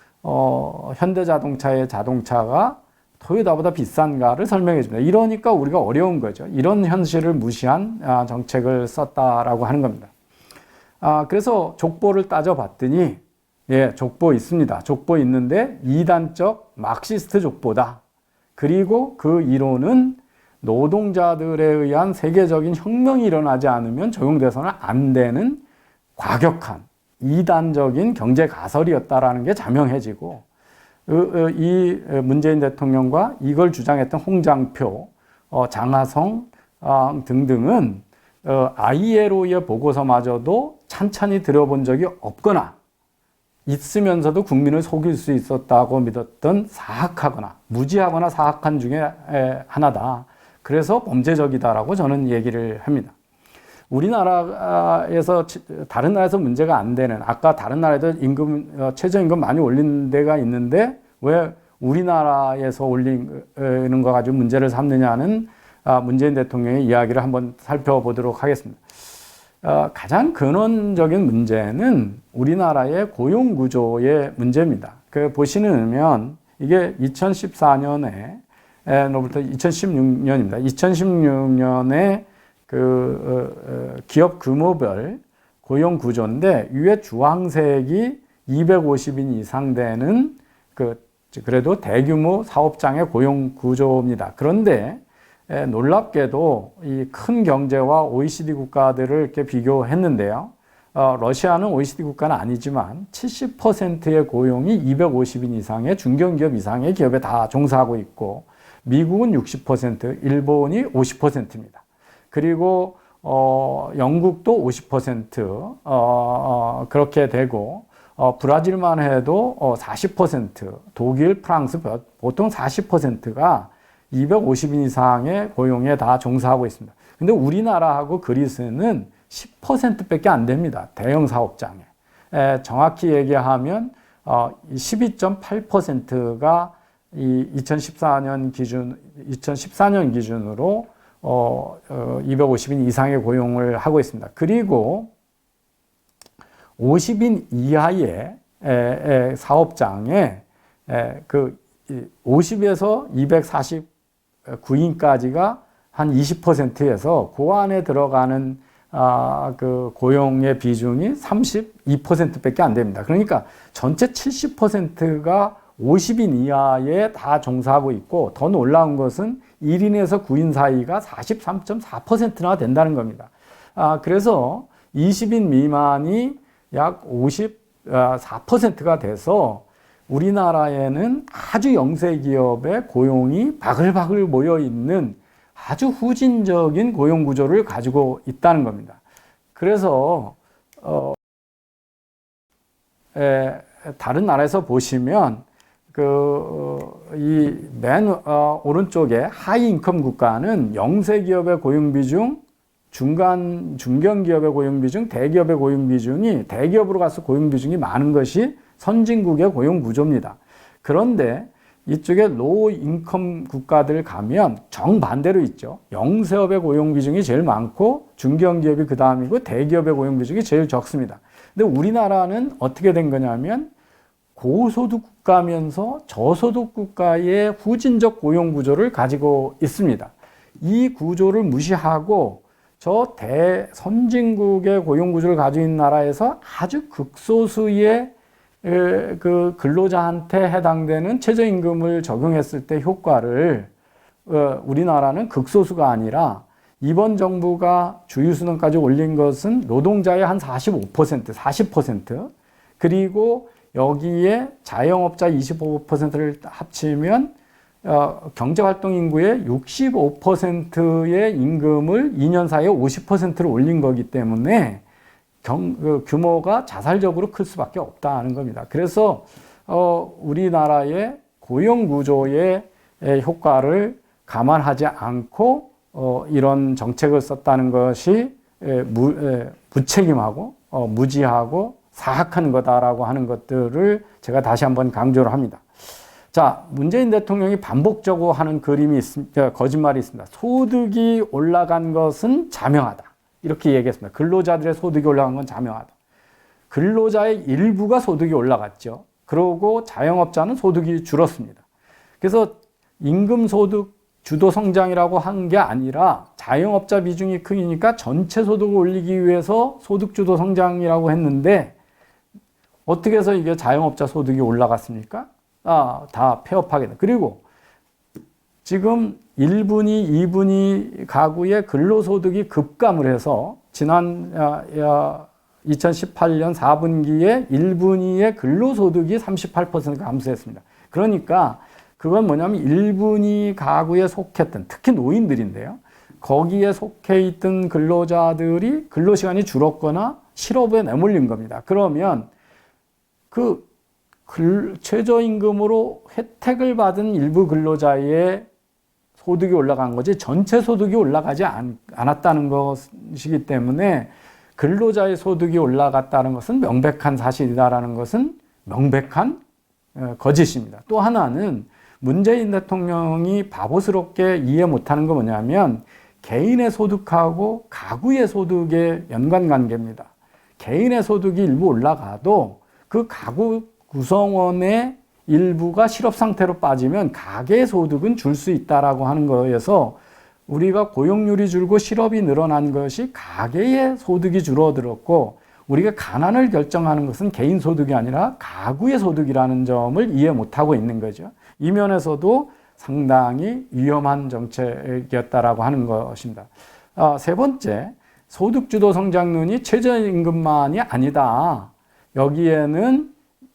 현대자동차의 자동차가 토요타보다 비싼가를 설명해 줍니다. 이러니까 우리가 어려운 거죠. 이런 현실을 무시한 정책을 썼다라고 하는 겁니다. 그래서 족보를 따져봤더니, 예, 족보 있습니다. 족보 있는데 이단적 막시스트 족보다. 그리고 그 이론은 노동자들에 의한 세계적인 혁명이 일어나지 않으면 적용돼서는 안 되는 과격한 이단적인 경제 가설이었다라는 게 자명해지고, 이 문재인 대통령과 이걸 주장했던 홍장표, 장하성 등등은 ILO의 보고서마저도 찬찬히 들어본 적이 없거나 있으면서도 국민을 속일 수 있었다고 믿었던 사악하거나 무지하거나 사악한 중에 하나다. 그래서 범죄적이다라고 저는 얘기를 합니다. 우리나라에서 다른 나라에서 문제가 안 되는, 아까 다른 나라에도 최저임금 많이 올린 데가 있는데 왜 우리나라에서 올리는 거 가지고 문제를 삼느냐는 문재인 대통령의 이야기를 한번 살펴보도록 하겠습니다. 가장 근원적인 문제는 우리나라의 고용 구조의 문제입니다. 보시면 이게 2014년에 로부터 2016년입니다. 2016년에 기업 규모별 고용 구조인데 위에 주황색이 250인 이상 되는 그래도 대규모 사업장의 고용 구조입니다. 그런데 놀랍게도 이 큰 경제와 OECD 국가들을 이렇게 비교했는데요. 러시아는 OECD 국가는 아니지만 70%의 고용이 250인 이상의 중견기업 이상의 기업에 다 종사하고 있고, 미국은 60%, 일본이 50%입니다. 그리고 영국도 50% 그렇게 되고, 브라질만 해도 40%, 독일, 프랑스 보통 40%가 250인 이상의 고용에 다 종사하고 있습니다. 근데 우리나라하고 그리스는 10%밖에 안 됩니다. 대형 사업장에. 정확히 얘기하면 12.8%가 이 2014년 기준으로 250인 이상의 고용을 하고 있습니다. 그리고 50인 이하의 사업장에 50에서 249인까지가 한 20%에서 그 안에 들어가는 고용의 비중이 32%밖에 안 됩니다. 그러니까 전체 70%가 50인 이하에 다 종사하고 있고, 더 놀라운 것은 1인에서 9인 사이가 43.4%나 된다는 겁니다. 그래서 20인 미만이 약 54%가 돼서 우리나라에는 아주 영세 기업의 고용이 바글바글 모여 있는 아주 후진적인 고용 구조를 가지고 있다는 겁니다. 그래서 다른 나라에서 보시면 이 맨 오른쪽에 하이 인컴 국가는 영세 기업의 고용 비중, 중견 기업의 고용 비중, 대기업의 고용 비중이, 대기업으로 가서 고용 비중이 많은 것이 선진국의 고용 구조입니다. 그런데 이쪽에 로우 인컴 국가들 가면 정반대로 있죠. 영세업의 고용 비중이 제일 많고 중견기업이 그 다음이고 대기업의 고용 비중이 제일 적습니다. 근데 우리나라는 어떻게 된 거냐면 고소득 국가면서 저소득 국가의 후진적 고용 구조를 가지고 있습니다. 이 구조를 무시하고 저 대선진국의 고용 구조를 가지고 있는 나라에서 아주 극소수의 근로자한테 해당되는 최저임금을 적용했을 때 효과를 우리나라는 극소수가 아니라 이번 정부가 주휴수능까지 올린 것은 노동자의 한 40% 그리고 여기에 자영업자 25%를 합치면 경제활동 인구의 65%의 임금을 2년 사이에 50%를 올린 거기 때문에 규모가 자살적으로 클 수밖에 없다는 겁니다. 그래서 우리나라의 고용 구조의 효과를 감안하지 않고 이런 정책을 썼다는 것이 무책임하고 무지하고 사악한 거다라고 하는 것들을 제가 다시 한번 강조를 합니다. 자, 문재인 대통령이 반복적으로 하는 거짓말이 있습니다. 소득이 올라간 것은 자명하다. 이렇게 얘기했습니다. 근로자들의 소득이 올라간 건 자명하다. 근로자의 일부가 소득이 올라갔죠. 그러고 자영업자는 소득이 줄었습니다. 그래서 임금소득 주도 성장이라고 한 게 아니라 자영업자 비중이 크니까 전체 소득을 올리기 위해서 소득 주도 성장이라고 했는데 어떻게 해서 이게 자영업자 소득이 올라갔습니까? 다 폐업하게 돼. 그리고 지금 1분위, 2분위 가구의 근로소득이 급감을 해서 지난 2018년 4분기에 1분위의 근로소득이 38% 감소했습니다. 그러니까 그건 뭐냐면 1분위 가구에 속했던, 특히 노인들인데요. 거기에 속해 있던 근로자들이 근로시간이 줄었거나 실업에 내몰린 겁니다. 그러면 최저임금으로 혜택을 받은 일부 근로자의 소득이 올라간 거지 전체 소득이 올라가지 않았다는 것이기 때문에 근로자의 소득이 올라갔다는 것은 명백한 사실이다라는 것은 명백한 거짓입니다. 또 하나는 문재인 대통령이 바보스럽게 이해 못하는 거 뭐냐면 개인의 소득하고 가구의 소득의 연관관계입니다. 개인의 소득이 일부 올라가도 그 가구 구성원의 일부가 실업 상태로 빠지면 가계 소득은 줄 수 있다라고 하는 거에서 우리가 고용률이 줄고 실업이 늘어난 것이 가계의 소득이 줄어들었고 우리가 가난을 결정하는 것은 개인 소득이 아니라 가구의 소득이라는 점을 이해 못하고 있는 거죠. 이 면에서도 상당히 위험한 정책이었다라고 하는 것입니다. 세 번째, 소득주도 성장론이 최저임금만이 아니다. 여기에는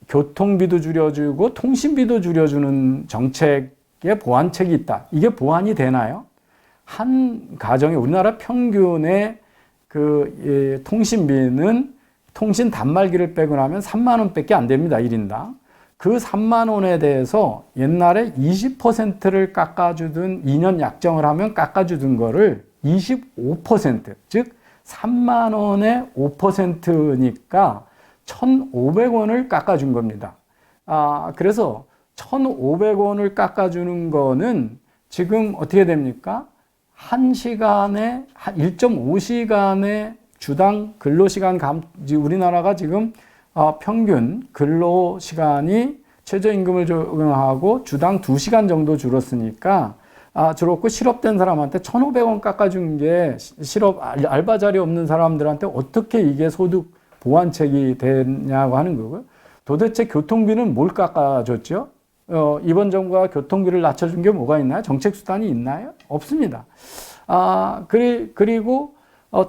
교통비도 줄여주고 통신비도 줄여주는 정책의 보완책이 있다. 이게 보완이 되나요? 한 가정에 우리나라 평균의 통신비는 통신 단말기를 빼고 나면 3만 원밖에 안 됩니다. 1인당. 그 3만 원에 대해서 옛날에 20%를 깎아주던 2년 약정을 하면 깎아주던 거를 25%, 즉 3만 원에 5%니까 1,500원을 깎아준 겁니다. 그래서 1,500원을 깎아주는 거는 지금 어떻게 됩니까? 1시간에, 1.5시간의 주당 근로시간 우리나라가 지금 평균 근로시간이 최저임금을 적용하고 주당 2시간 정도 줄었으니까 줄었고 실업된 사람한테 1,500원 깎아준 게 알바 자리 없는 사람들한테 어떻게 이게 소득 보완책이 되냐고 하는 거고요. 도대체 교통비는 뭘 깎아줬죠? 이번 정부가 교통비를 낮춰준 게 뭐가 있나요? 정책 수단이 있나요? 없습니다. 그리고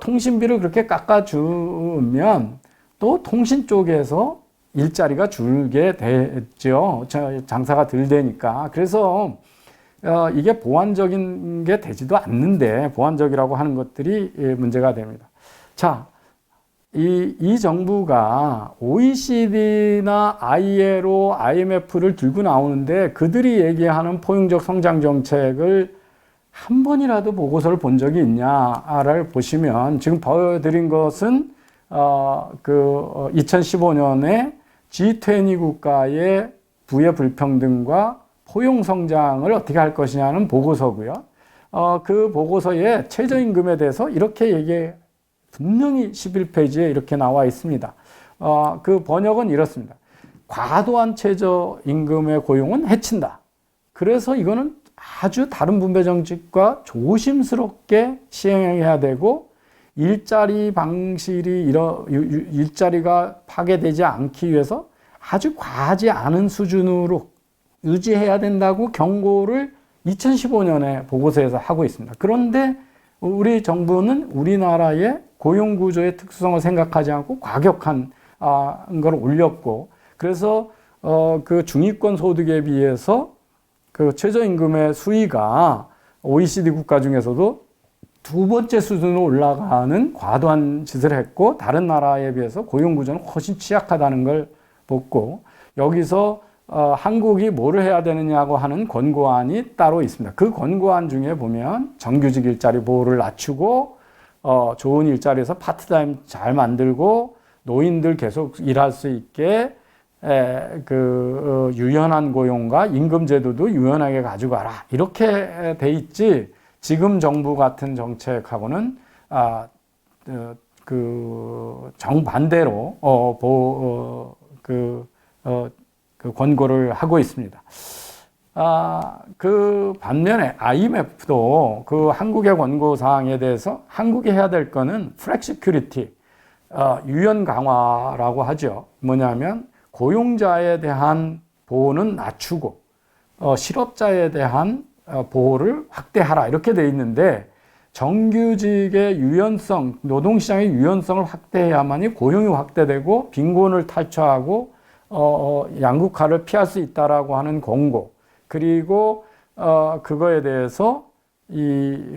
통신비를 그렇게 깎아주면 또 통신 쪽에서 일자리가 줄게 됐죠. 장사가 덜 되니까. 그래서 이게 보완적인 게 되지도 않는데 보완적이라고 하는 것들이 문제가 됩니다. 자, 이 정부가 OECD나 ILO, IMF를 들고 나오는데 그들이 얘기하는 포용적 성장 정책을 한 번이라도 보고서를 본 적이 있냐를 보시면 지금 보여드린 것은 2015년에 G20 국가의 부의 불평등과 포용 성장을 어떻게 할 것이냐는 보고서고요. 그 보고서에 최저임금에 대해서 이렇게 분명히 11페이지에 이렇게 나와 있습니다. 그 번역은 이렇습니다. 과도한 최저임금의 고용은 해친다. 그래서 이거는 아주 다른 분배 정책과 조심스럽게 시행해야 되고 일자리 방실이 일자리가 파괴되지 않기 위해서 아주 과하지 않은 수준으로 유지해야 된다고 경고를 2015년에 보고서에서 하고 있습니다. 그런데 우리 정부는 우리나라의 고용구조의 특수성을 생각하지 않고 과격한 걸 올렸고 그래서 그 중위권 소득에 비해서 그 최저임금의 수위가 OECD 국가 중에서도 두 번째 수준으로 올라가는 과도한 짓을 했고 다른 나라에 비해서 고용구조는 훨씬 취약하다는 걸 보고 여기서 한국이 뭐를 해야 되느냐고 하는 권고안이 따로 있습니다. 그 권고안 중에 보면 정규직 일자리 보호를 낮추고 좋은 일자리에서 파트타임 잘 만들고 노인들 계속 일할 수 있게 유연한 고용과 임금 제도도 유연하게 가져가라. 이렇게 돼 있지. 지금 정부 같은 정책하고는 정반대로 그 권고를 하고 있습니다. 그 반면에 IMF도 그 한국의 권고 사항에 대해서 한국이 해야 될 거는 플렉시큐리티, 유연 강화라고 하죠. 뭐냐면 고용자에 대한 보호는 낮추고 실업자에 대한 보호를 확대하라 이렇게 돼 있는데 정규직의 유연성, 노동시장의 유연성을 확대해야만이 고용이 확대되고 빈곤을 탈출하고 양극화를 피할 수 있다라고 하는 권고 그리고 그거에 대해서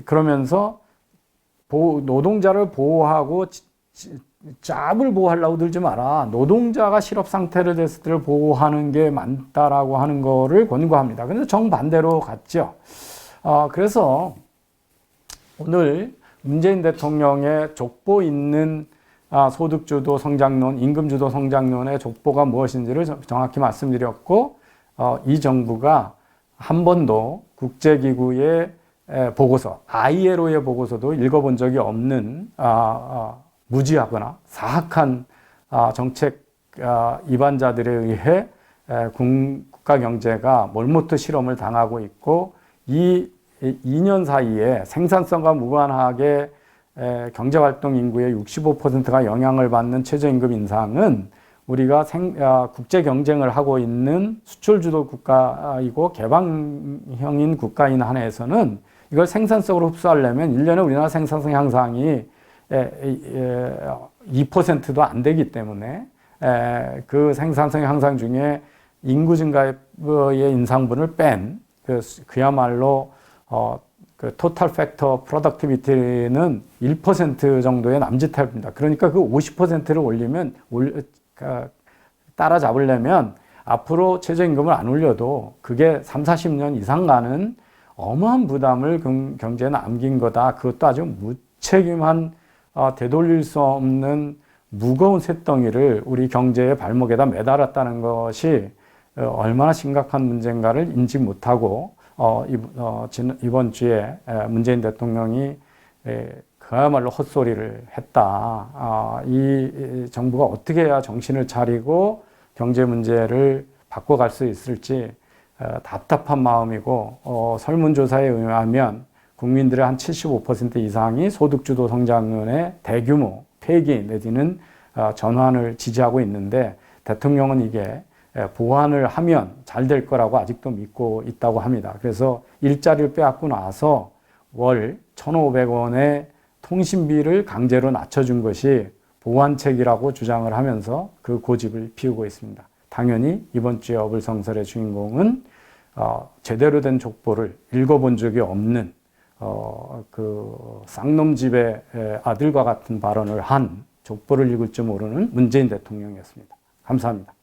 그러면서 노동자를 보호하고 잡을 보호하려고 들지 마라. 노동자가 실업 상태를 됐을 때를 보호하는 게 맞다라고 하는 거를 권고합니다. 근데 정반대로 갔죠. 그래서 오늘 문재인 대통령의 족보 있는 소득주도 성장론, 임금주도 성장론의 족보가 무엇인지를 정확히 말씀드렸고, 이 정부가 한 번도 국제기구의 보고서, ILO의 보고서도 읽어본 적이 없는 무지하거나 사악한 정책 위반자들에 의해 국가 경제가 몰모트 실험을 당하고 있고 이 2년 사이에 생산성과 무관하게 경제활동 인구의 65%가 영향을 받는 최저임금 인상은 우리가 국제 경쟁을 하고 있는 수출주도 국가이고 개방형인 국가인 한에서는 이걸 생산성으로 흡수하려면 1년에 우리나라 생산성 향상이 2%도 안 되기 때문에 그 생산성 향상 중에 인구 증가의 인상분을 뺀 그야말로 그 토탈 팩터 프로덕티비티는 1% 정도의 남짓합니다. 그러니까 그 50%를 올리면 따라잡으려면 앞으로 최저임금을 안 올려도 그게 3, 40년 이상 가는 어마어마한 부담을 경제에 남긴 거다. 그것도 아주 무책임한 되돌릴 수 없는 무거운 쇳덩이를 우리 경제의 발목에다 매달았다는 것이 얼마나 심각한 문제인가를 인지 못하고 이번 주에 문재인 대통령이 그야말로 헛소리를 했다. 이 정부가 어떻게 해야 정신을 차리고 경제 문제를 바꿔갈 수 있을지 답답한 마음이고 설문조사에 의하면 국민들의 한 75% 이상이 소득주도 성장론의 대규모 폐기 내지는 전환을 지지하고 있는데 대통령은 이게 보완을 하면 잘 될 거라고 아직도 믿고 있다고 합니다. 그래서 일자리를 빼앗고 나서 월 1,500원의 통신비를 강제로 낮춰준 것이 보완책이라고 주장을 하면서 그 고집을 피우고 있습니다. 당연히 이번 주의 어불성설의 주인공은 제대로 된 족보를 읽어본 적이 없는 그 쌍놈집의 아들과 같은 발언을 한 족보를 읽을 줄 모르는 문재인 대통령이었습니다. 감사합니다.